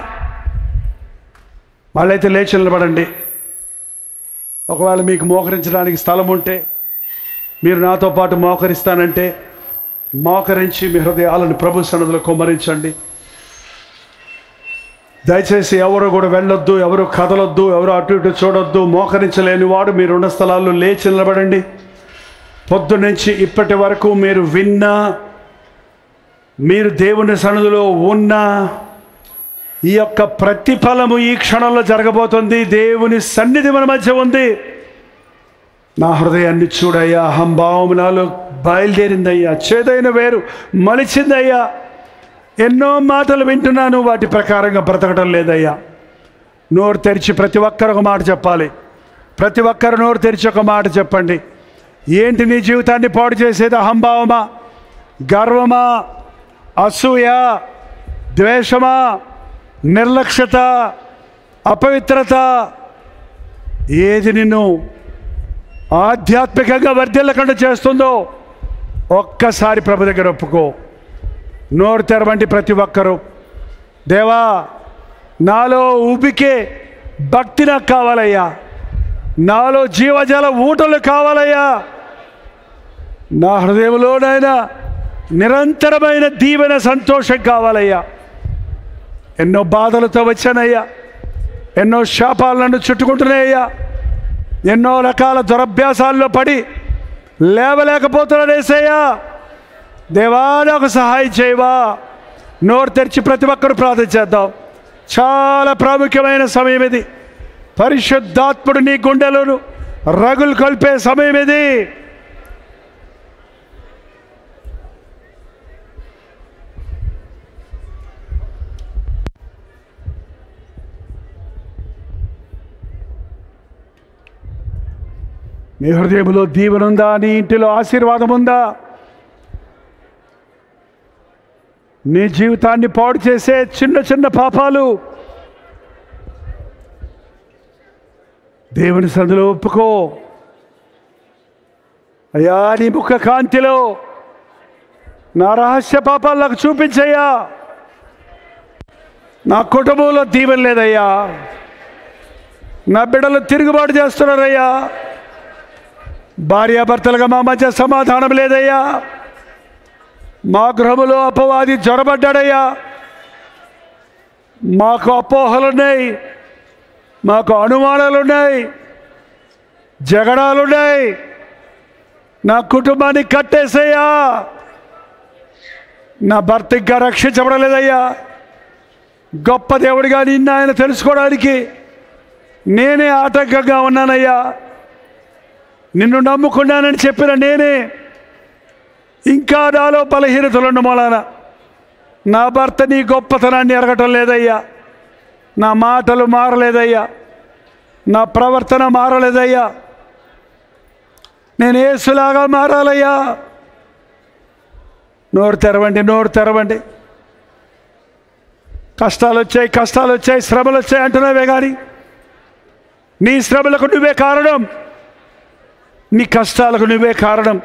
వాళ్ళైతే లేచి నిలబడండి. ఒకవేళ మీకు మోకరించడానికి స్థలం ఉంటే, మీరు నాతో పాటు మోకరిస్తానంటే మోకరించి మీ హృదయాలను ప్రభు సన్నిధిలో కుమ్మరించండి. దయచేసి ఎవరు కూడా వెళ్ళొద్దు, ఎవరు కదలొద్దు, ఎవరు అటు ఇటు చూడొద్దు. మోకరించలేని వాడు మీరున్న స్థలాల్లో లేచి నిలబడండి. పొద్దునుంచి ఇప్పటి వరకు మీరు విన్నా, మీరు దేవుని సన్నిధిలో ఉన్న ఈ యొక్క ప్రతిఫలము ఈ క్షణంలో జరగబోతుంది. దేవుని సన్నిధి మన మధ్య ఉంది. నా హృదయాన్ని చూడయ్యా, అహంభావం నాలో బయలుదేరిందయ్యా, చేదైన వేరు మలిచిందయ్యా. ఎన్నో మాటలు వింటున్నాను, వాటి ప్రకారంగా బ్రతకడం లేదయ్యా. నోరు తెరిచి ప్రతి ఒక్కరు ఒక మాట చెప్పాలి. ప్రతి ఒక్కరు నోరు తెరిచి ఒక మాట చెప్పండి. ఏంటి నీ జీవితాన్ని పాడు చేసేది? అహంభావమా, గర్వమా, అసూయ, ద్వేషమా, నిర్లక్ష్యత, అపవిత్రత? ఏది నిన్ను ఆధ్యాత్మికంగా వర్ధిల్లకుండా చేస్తుందో ఒక్కసారి ప్రభు దగ్గర ఒప్పుకో. నోరు తెరవండి ప్రతి ఒక్కరూ. దేవా, నాలో ఉబికే భక్తి నాకు కావాలయ్యా, నాలో జీవజల ఊటలు కావాలయ్యా, నా హృదయంలోనైనా నిరంతరమైన దీవెన సంతోషం కావాలయ్యా. ఎన్నో బాధలతో వచ్చానయ్యా, ఎన్నో శాపాలు నన్ను చుట్టుకుంటున్నాయ్యా, ఎన్నో రకాల దురభ్యాసాల్లో పడి లేవలేకపోతున్నానేసయ్యా. దేవా, నాకు సహాయం చేయవా. నోరు తెరిచి ప్రతి ఒక్కరు ప్రార్థన చేద్దాం. చాలా ప్రాముఖ్యమైన సమయం ఇది. పరిశుద్ధాత్ముడు నీ గుండెలను రగులు కొల్పే సమయం ఇది. నీ హృదయంలో దీవెన ఉందా? నీ ఇంటిలో ఆశీర్వాదం ఉందా? నీ జీవితాన్ని పాడు చేసే చిన్న చిన్న పాపాలు దేవుని సన్నిధిలో ఒప్పుకో. అయ్యా, నీ ముఖ కాంతిలో నా రహస్య పాపాలు నాకు చూపించయ్యా. నా కుటుంబంలో దీవెన లేదయ్యా, నా బిడ్డలు తిరుగుబాటు చేస్తున్నారయ్యా, భార్యాభర్తలుగా మా మధ్య సమాధానం లేదయ్యా, మా గృహములో అపవాది జ్వరబడ్డాడయ్యా, మాకు అపోహలున్నాయి, మాకు అనుమానాలున్నాయి, జగడాలున్నాయి, నా కుటుంబాన్ని కట్టేసయ్యా, నా భర్త ఇంకా రక్షించబడలేదయ్యా. గొప్ప దేవుడిగా నిన్ను ఆయన తెలుసుకోవడానికి నేనే ఆటంకంగా ఉన్నానయ్యా. నిన్ను నమ్ముకున్నానని చెప్పిన నేనే ఇంకా నాలో బలహీనతలున్న మూలాన నా భర్త నీ గొప్పతనాన్ని ఎరగటం లేదయ్యా. నా మాటలు మారలేదయ్యా, నా ప్రవర్తన మారలేదయ్యా. నేను యేసులాగా మారాలయ్యా. నోరు తెరవండి, నోరు తెరవండి. కష్టాలు వచ్చాయి, శ్రమలు వచ్చాయి అంటున్నావే కానీ నీ శ్రమలకు నువ్వే కారణం, నీ కష్టాలకు నువ్వే కారణం.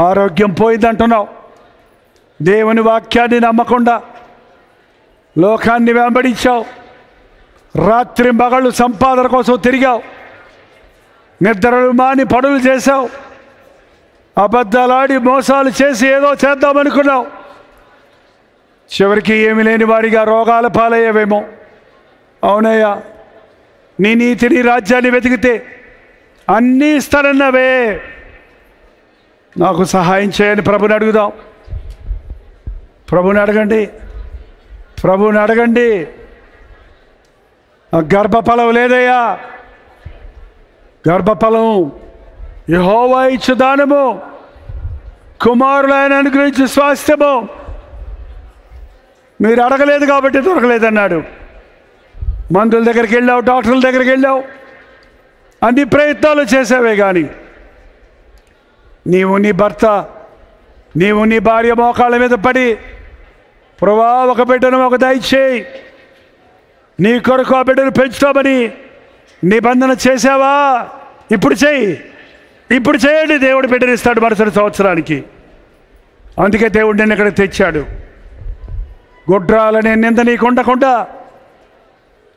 ఆరోగ్యం పోయిందంటున్నావు, దేవుని వాక్యాన్ని నమ్మకుండా లోకాన్ని వెంబడించావు, రాత్రి మగళ్ళు సంపాదన కోసం తిరిగావు, నిద్రలు మాని పనులు చేశావు, అబద్ధాలాడి మోసాలు చేసి ఏదో చేద్దామనుకున్నావు. చివరికి ఏమి లేని వాడిగా రోగాల పాలయ్యేవేమో. అవునయ్యా, నీ నీతిని రాజ్యాన్ని వెతికితే అన్నీ ఇస్తానన్నావే. నాకు సహాయం చేయని ప్రభుని అడుగుదాం. ప్రభుని అడగండి, ప్రభుని అడగండి. గర్భఫలం లేదయ్యా, గర్భఫలం యెహోవా ఇచ్చు దానము, కుమారులైన అనుగ్రహించు స్వాస్థ్యము. మీరు అడగలేదు కాబట్టి దొరకలేదన్నాడు. మందుల దగ్గరికి వెళ్ళావు, డాక్టర్ల దగ్గరికి వెళ్ళావు, అన్ని ప్రయత్నాలు చేసావే కానీ నీవు నీ భర్త, నీవు నీ భార్య మోకాళ్ళ మీద పడి ప్రభువా ఒక బిడ్డను ఒక దయచేయి, నీ కొరకు ఆ బిడ్డను పెంచుతామని నిబంధన చేసావా? ఇప్పుడు చేయి, ఇప్పుడు చేయండి, దేవుడు బిడ్డనిస్తాడు మరుసటి సంవత్సరానికి. అందుకే దేవుడు నిన్ను ఇక్కడ తెచ్చాడు. గుడ్రాలనే నింద నీకు ఉండకుండా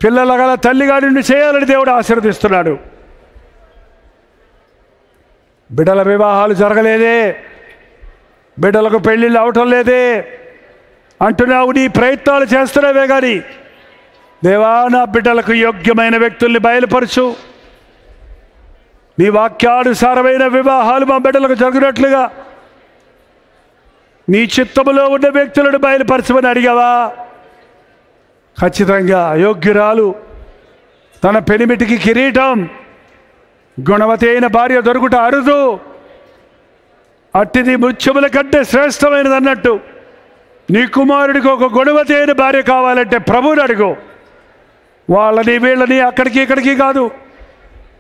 పిల్లల గల తల్లిగా నిన్ను చేయాలని దేవుడు ఆశీర్వదిస్తున్నాడు. బిడ్డల వివాహాలు జరగలేదే, బిడ్డలకు పెళ్ళిళ్ళు అవటం లేదే అంటున్నావు, నీ ప్రయత్నాలు చేస్తున్నావే కానీ దేవా నా బిడ్డలకు యోగ్యమైన వ్యక్తుల్ని బయలుపరచు, నీ వాక్యానుసారమైన వివాహాలు మా బిడ్డలకు జరిగినట్లుగా నీ చిత్తములో ఉన్న వ్యక్తులను బయలుపరచమని అడిగావా? ఖచ్చితంగా యోగ్యురాలు, తన పెనిమిటికి కిరీటం, గుణవతి అయిన భార్య దొరుకుట అరుదు, అట్టిది ముత్యముల కంటే శ్రేష్టమైనది అన్నట్టు నీ కుమారుడికి ఒక గుణవతి అయిన భార్య కావాలంటే ప్రభువుని అడుగు. వాళ్ళని వీళ్ళని అక్కడికి ఇక్కడికి కాదు,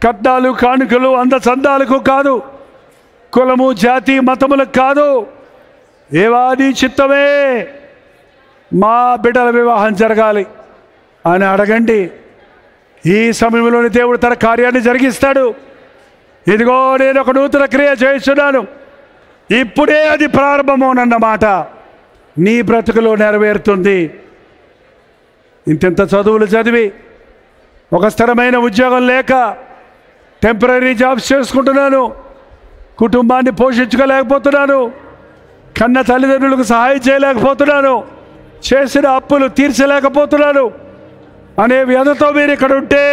కట్నాలు కానుకలు అందచందాలకు కాదు, కులము జాతి మతములకు కాదు, ఏవా నీ చిత్తమే మా బిడ్డల వివాహం జరగాలి అని అడగండి. ఈ సమయంలోని దేవుడు తన కార్యాన్ని జరిగిస్తాడు. ఇదిగో నేను ఒక నూతన క్రియ చేస్తున్నాను, ఇప్పుడే అది ప్రారంభమవునన్నమాట నీ బ్రతుకులో నెరవేరుతుంది. ఇంత చదువులు చదివి ఒక స్థిరమైన ఉద్యోగం లేక టెంపరీ జాబ్స్ చేసుకుంటున్నాను, కుటుంబాన్ని పోషించుకోలేకపోతున్నాను, కన్న తల్లిదండ్రులకు సహాయం చేయలేకపోతున్నాను, చేసిన అప్పులు తీర్చలేకపోతున్నాను అనే వ్యధతో మీరు ఇక్కడ ఉంటే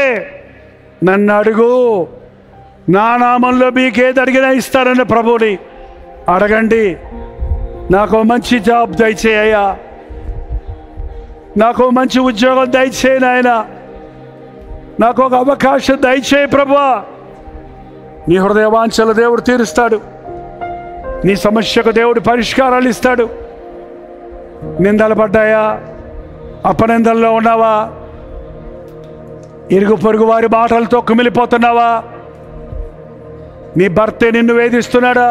నన్ను అడుగు, నా నామంలో మీకేది అడిగినా ఇస్తానన్న ప్రభువుని అడగండి. నాకు మంచి జాబ్ దయచేయ్యా, నాకు మంచి ఉద్యోగం దయచేయి నాయన, నాకు ఒక అవకాశం దయచేయి ప్రభువా. నీ హృదయ వాంఛలు దేవుడు తీరుస్తాడు, నీ సమస్యకు దేవుడు పరిష్కారాలు ఇస్తాడు. నిందలు పడ్డాయా? అపనిందల్లో ఉన్నావా? ఇరుగు పొరుగు వారి మాటలతో కుమిలిపోతున్నావా? నీ భర్తే నిన్ను వేధిస్తున్నాడా?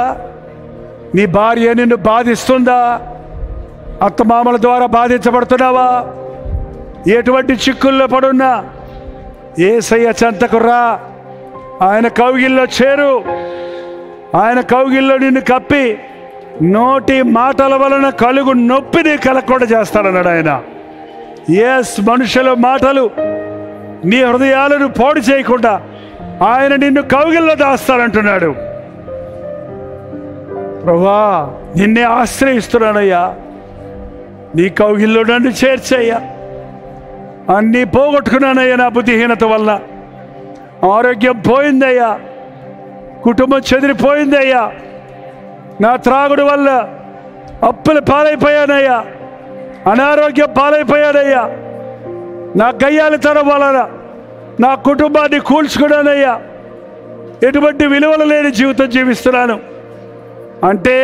నీ భార్య నిన్ను బాధిస్తుందా? అత్తమామల ద్వారా బాధించబడుతున్నావా? ఎటువంటి చిక్కుల్లో పడున్నా యేసయ్య చెంతకు రా, ఆయన కౌగిల్లో చేరు, ఆయన కౌగిల్లో నిన్ను కప్పి నోటి మాటల వలన కలుగు నొప్పిని కలగకుండా చేస్తాడన్నాడు ఆయన. మనుషుల మాటలు నీ హృదయాలను పాడు చేయకుండా ఆయన నిన్ను కౌగిల్లో దాస్తానంటున్నాడు. ప్రభువా నిన్నే ఆశ్రయిస్తున్నానయ్యా, నీ కౌగిల్లో నన్ను చేర్చయ్యా. అన్నీ పోగొట్టుకున్నానయ్యా నా బుద్ధిహీనత వల్ల. ఆరోగ్యం పోయిందయ్యా, కుటుంబం చెదిరిపోయిందయ్యా, నా త్రాగుడు వల్ల అప్పుల పాలైపోయానయ్యా, అనారోగ్యం పాలైపోయానయ్యా, నా గయ్యాలితనం వలన నా కుటుంబాన్ని కూల్చుకున్నానయ్యా, ఎటువంటి విలువలు లేని జీవితం జీవిస్తున్నాను అంటే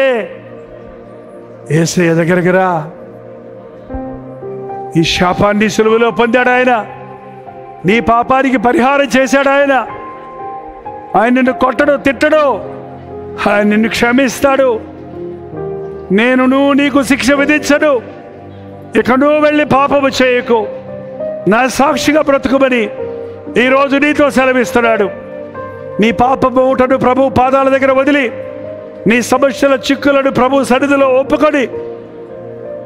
యేసయ్య దగ్గరికి రా. ఈ శాపాన్ని సులువులో పొందాడు ఆయన, నీ పాపానికి పరిహారం చేశాడు ఆయన. ఆయన నిన్ను కొట్టడు, తిట్టడు, ఆయన నిన్ను క్షమిస్తాడు. నువ్వు నీకు శిక్ష విధించను, ఇక నువ్వు వెళ్ళి పాపము చేయకు, నా సాక్షిగా బ్రతుకుమని ఈరోజు నీతో సెలవిస్తున్నాడు. నీ పాపము ఊటను ప్రభు పాదాల దగ్గర వదిలి నీ సమస్యల చిక్కులను ప్రభు సన్నిధిలో ఒప్పుకొని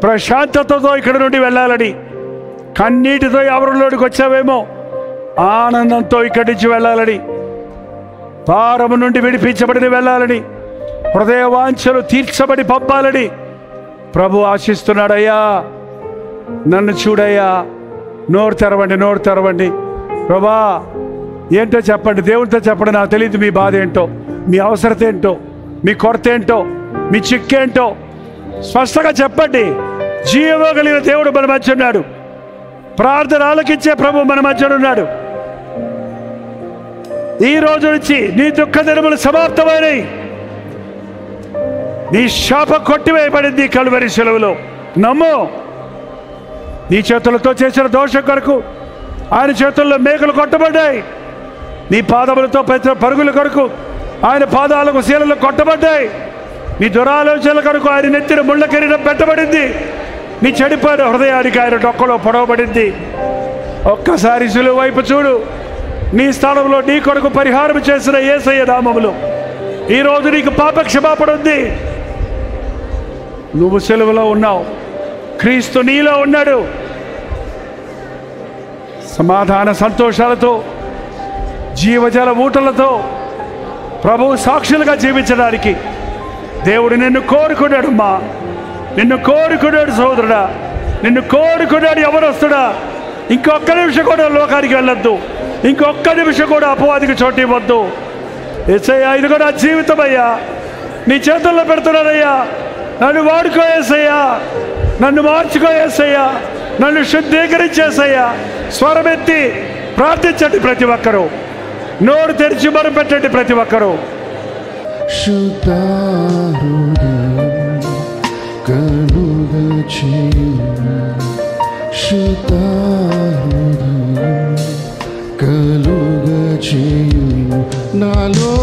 ప్రశాంతతతో ఇక్కడ నుండి వెళ్ళాలని, కన్నీటితో ఎవరిలోనికి వచ్చావేమో ఆనందంతో ఇక్కడి నుంచి వెళ్ళాలని, భారము నుండి విడిపించబడిన వెళ్ళాలని, హృదయ వాంఛలు తీర్చబడి పంపాలని ప్రభు ఆశిస్తున్నాడయ్యా. నన్ను చూడయ్యా, నోరు తెరవండి, నోరు తెరవండి. ప్రభా ఏంటో చెప్పండి, దేవునితో చెప్పండి. నాకు తెలియదు మీ బాధ ఏంటో, మీ అవసరత ఏంటో, మీ కొరత ఏంటో, మీ చిక్కేంటో స్పష్టంగా చెప్పండి. జీవో కలిగిన దేవుడు మన మధ్య ఉన్నాడు, ప్రార్థన ఆలకించే ప్రభు మన మధ్య ఉన్నాడు. ఈ రోజు నుంచి నీ దుఃఖ దినములు సమాప్తమైనవి, నీ శాపం కొట్టివేయబడింది కలువరి శిలువలో. నమ్ము, నీ చేతులతో చేసిన దోషం కొరకు ఆయన చేతుల్లో మేకలు కొట్టబడ్డాయి. నీ పాదములతో పెట్టిన పరుగుల కొరకు ఆయన పాదాలకు శీలలు కొట్టబడ్డాయి. నీ దురాలోచనల కొరకు ఆయన నెత్తిన ముళ్ళ కిరీటం పెట్టబడింది. నీ చెడిపోయిన హృదయానికి ఆయన డొక్కలో పొడవబడింది. ఒక్కసారి సిలువ వైపు చూడు. నీ స్థానంలో నీ కొరకు పరిహారం చేసిన యేసయ్య నామములో ఈరోజు నీకు పాప క్షమాపణ ఉంది. నువ్వు సిలువలో ఉన్నావు, క్రీస్తు నీలో ఉన్నాడు. సమాధాన సంతోషాలతో జీవజల ఊటలతో ప్రభువు సాక్షులుగా జీవించడానికి దేవుడు నిన్ను కోరుకున్నాడమ్మా. నిన్ను కోరుకున్నాడు సోదరుడా, నిన్ను కోరుకున్నాడు యవనస్తుడా. ఇంకొక్క నిమిషం కూడా లోకానికి వెళ్ళొద్దు, ఇంకొక్క నిమిషం కూడా అపవాదికి చోటు ఇవ్వద్దు. యేసయ్యా, ఇది కూడా జీవితం అయ్యా, నీ చేతుల్లో పెడుతున్నానయ్యా. నన్ను వాడుకో యేసయ్యా, నన్ను మార్చుకో యేసయ్యా, నన్ను శుద్ధీకరించేసయ్యా. స్వరమెత్తి ప్రార్థించండి ప్రతి ఒక్కరూ, నోరు తెరిచి మొరపెట్టండి ప్రతి ఒక్కరూ. నాలో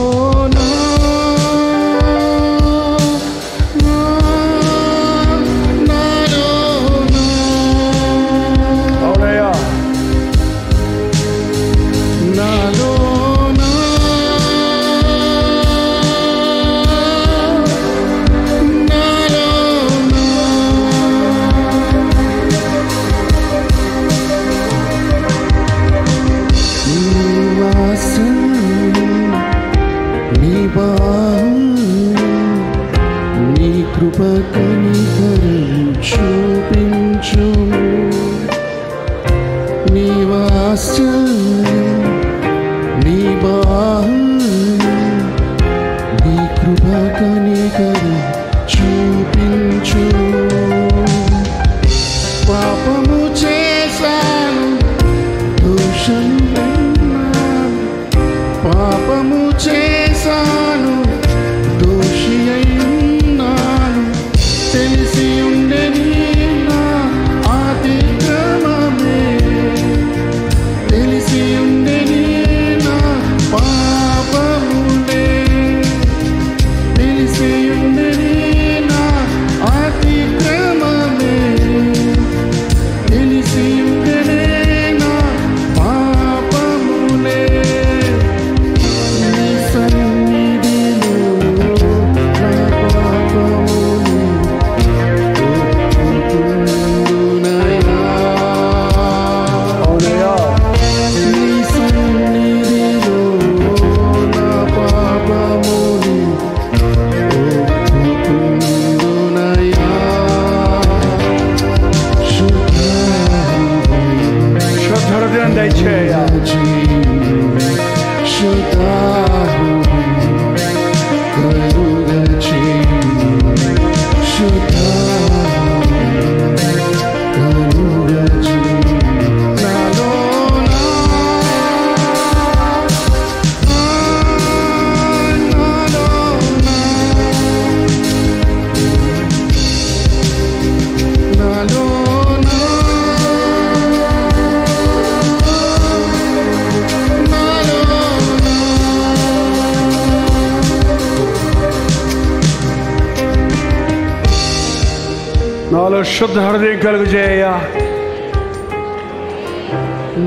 నాలో శుద్ధ హృదయం కలుగు చేయ.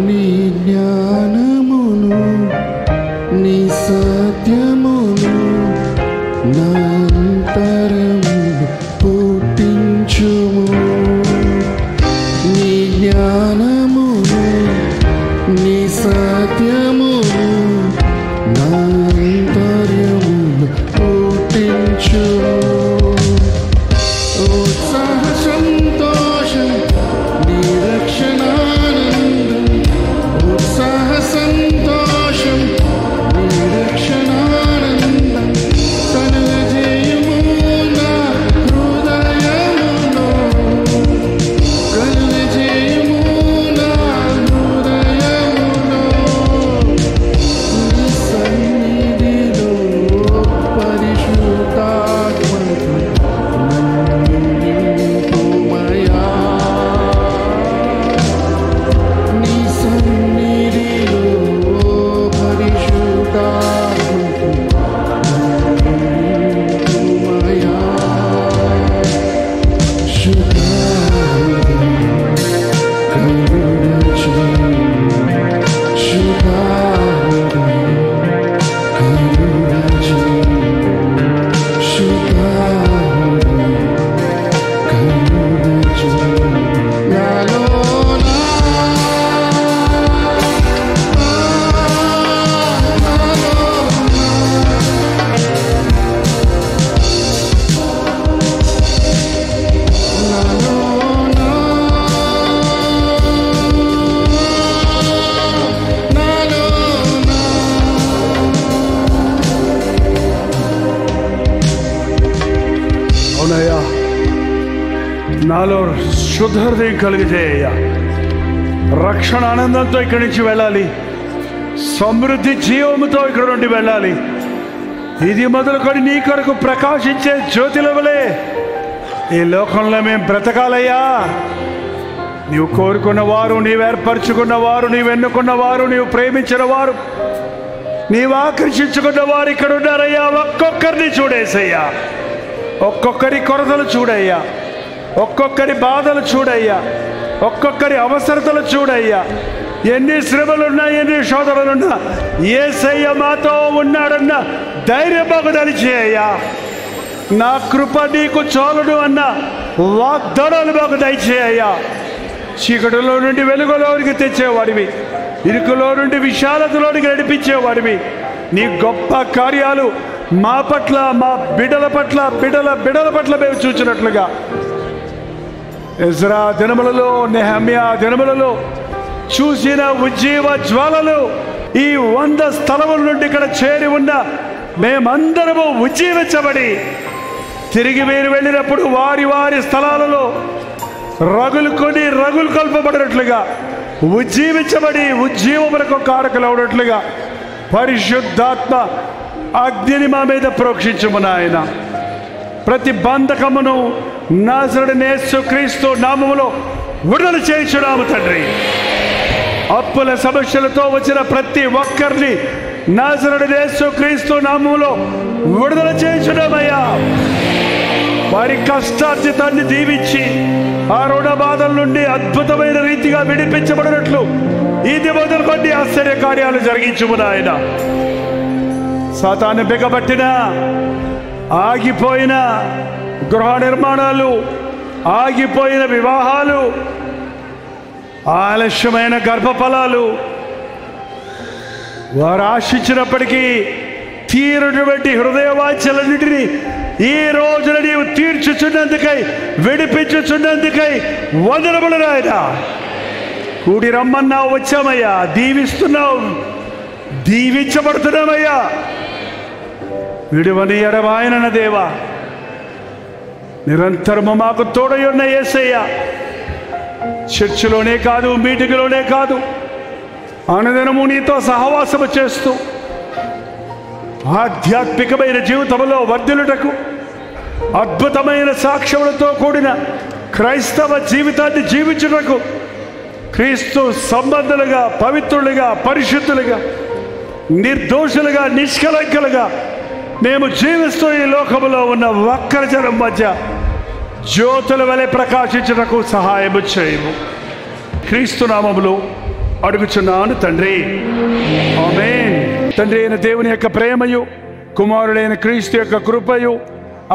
నీ జ్ఞానమును నీ సత్యమును నా అంతరము పుట్టించుము. నీ జ్ఞానమును నీ సత్యమును నా అంతరము పుట్టించుము. ఉత్సాహ సంతోషం నీ రక్షణానందం, ఉత్సాహ సంతోషం నీ రక్షణానందం. తన జయము నా శుద్ధ హృదయం కలిగజేయ. రక్షణ ఆనందంతో ఇక్కడి నుంచి వెళ్ళాలి. సమృద్ధి జీవముతో ఇక్కడ నుండి వెళ్ళాలి. ఇది మొదలుకొని నీ కొరకు ప్రకాశించే జ్యోతిలవలే ఈ లోకంలో మేము బ్రతకాలయ్యా. నీవు కోరుకున్న వారు, నీవు ఏర్పరచుకున్న వారు, నీవు ఎన్నుకున్న వారు, నీవు ప్రేమించిన వారు, నీవు ఆకర్షించుకున్న వారు ఇక్కడ ఉన్నారయ్యా. ఒక్కొక్కరిని చూడేసయ్యా. ఒక్కొక్కరి కొరతలు చూడయ్యా. ఒక్కొక్కరి బాధలు చూడయ్యా. ఒక్కొక్కరి అవసరతలు చూడయ్యా. ఎన్ని శ్రమలున్నా, ఎన్ని శోధనలున్నా యేసయ్య మాతో ఉన్నాడన్న ధైర్యం మాకు దయచేయ్యా. నా కృప నీకు చాలును అన్న వాగ్దానాలు మాకు దయచేయ్యా. చీకటిలో నుండి వెలుగులోనికి తెచ్చేవాడివి, ఇరుకులో నుండి విశాలతలోనికి నడిపించేవాడివి. నీ గొప్ప కార్యాలు మా పట్ల, మా బిడ్డల పట్ల, బిడ్డల పట్ల మేము చూచినట్లుగా ఎజ్రా దినములలో, నెహమ్యా దినములలో చూసిన ఉజ్జీవ జ్వాలలు ఈ 100 స్థలముల నుండి ఇక్కడ చేరి ఉన్న మేమందరము ఉజ్జీవించబడి తిరిగి మీరు వెళ్ళినప్పుడు వారి వారి స్థలాలలో రగులు కల్పబడినట్లుగా ఉజ్జీవించబడి ఉజ్జీవములకు కారకులు అవనట్లుగా పరిశుద్ధాత్మ అగ్నిని మా మీద ప్రోక్షించుము నాయన. ప్రతి బంధకమును నాజరుడైన యేసుక్రీస్తు నామములో విడుదల చేయించున్నాము తండ్రి. అప్పుల సమస్యలతో వచ్చిన ప్రతి ఒక్కరిని నాజరుడైన యేసుక్రీస్తు నామములో విడుదల చేయించున్నామయ్యా. వారి కష్టార్జితాన్ని దీవించి ఆ రుణ బాధల నుండి అద్భుతమైన రీతిగా విడిపించబడినట్లు ఇది మొదలుకొని ఆశ్చర్య కార్యాలు జరిగించుము నాయన. సాతాను బిగబట్టిన ఆగిపోయిన గృహ నిర్మాణాలు, ఆగిపోయిన వివాహాలు, ఆలస్యమైన గర్భఫలాలు వారు ఆశించినప్పటికీ తీరునటువంటి హృదయ వాంఛలన్నిటినీ ఈ రోజున నీవు తీర్చుచున్నందుకై, విడిపించుచున్నందుకై వందనములు నాయన. కూడి రమ్మన్నావు, వచ్చామయ్యా. దీవిస్తున్నావు, దీవించబడుతున్నామయ్యా. విడువని ఎడబాయనన్న దేవా, నిరంతరము మాకు తోడై ఉన్న యేసయ్య. చర్చిలోనే కాదు, మీటింగ్లోనే కాదు, అనుదినము నీతో సహవాసము చేస్తూ ఆధ్యాత్మికమైన జీవితంలో వర్ధిల్లుటకు, అద్భుతమైన సాక్ష్యములతో కూడిన క్రైస్తవ జీవితాన్ని జీవించుటకు, క్రీస్తు సంబంధులుగా, పవిత్రులుగా, పరిశుద్ధులుగా, నిర్దోషులుగా, నిష్కలంకలుగా మేము జీవిస్తూ ఈ లోకములో ఉన్న వక్రజనం మధ్య జ్యోతుల వలె ప్రకాశించుటకు సహాయము చేయము. క్రీస్తు నామములో అడుగుచున్నాను తండ్రి, ఆమేన్. తండ్రి అయిన దేవుని యొక్క ప్రేమయు, కుమారుడైన క్రీస్తు యొక్క కృపయు,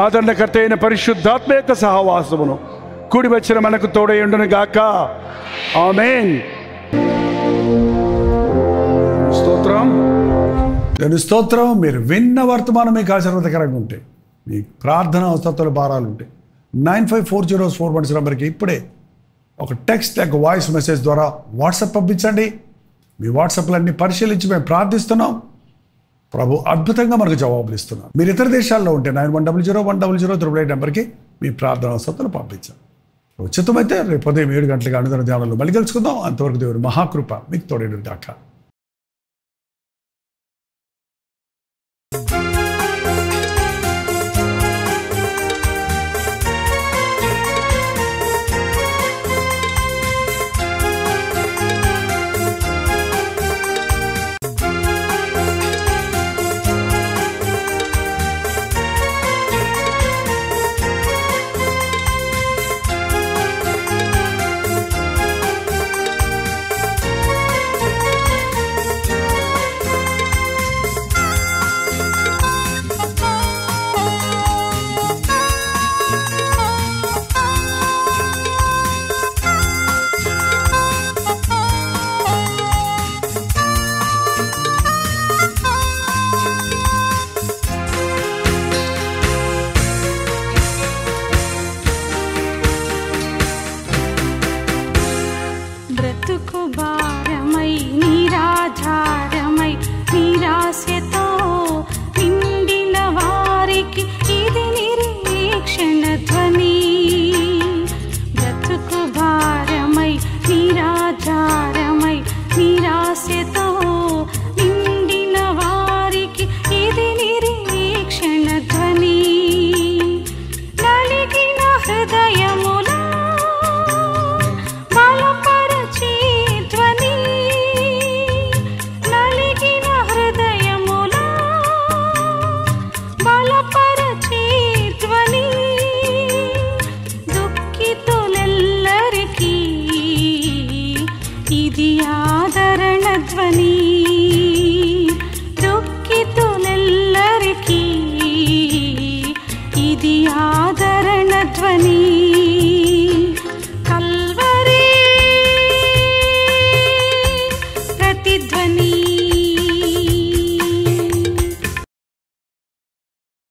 ఆదరణకర్త అయిన పరిశుద్ధాత్మ యొక్క సహవాసమును కూడి వచ్చిన మనకు తోడై ఉండును గాక. ఆమేన్. స్తోత్రం. దాని స్తోత్రం. మీరు విన్న వర్తమానం మీకు ఆశీర్వాదకరంగా ఉంటే, మీ ప్రార్థన అవసరతల భారాలు ఉంటే 954041 నెంబర్కి ఇప్పుడే ఒక టెక్స్ట్ లేక వాయిస్ మెసేజ్ ద్వారా వాట్సాప్ పంపించండి. మీ వాట్సాప్లన్నీ పరిశీలించి మేము ప్రార్థిస్తున్నాం. ప్రభు అద్భుతంగా మనకు జవాబులు ఇస్తున్నాం. మీరు ఇతర దేశాల్లో ఉంటే 91001008 నెంబర్కి మీ ప్రార్థన అవసరతలు పంపించండి. ఉచితమైతే రేపు ఉదయం 7 గంటలకు అనుదిన ధ్యానంలో మళ్ళీ కలుసుకుందాం. అంతవరకు దేవుడి మహాకృప మీకు తోడేడు గాక. నీ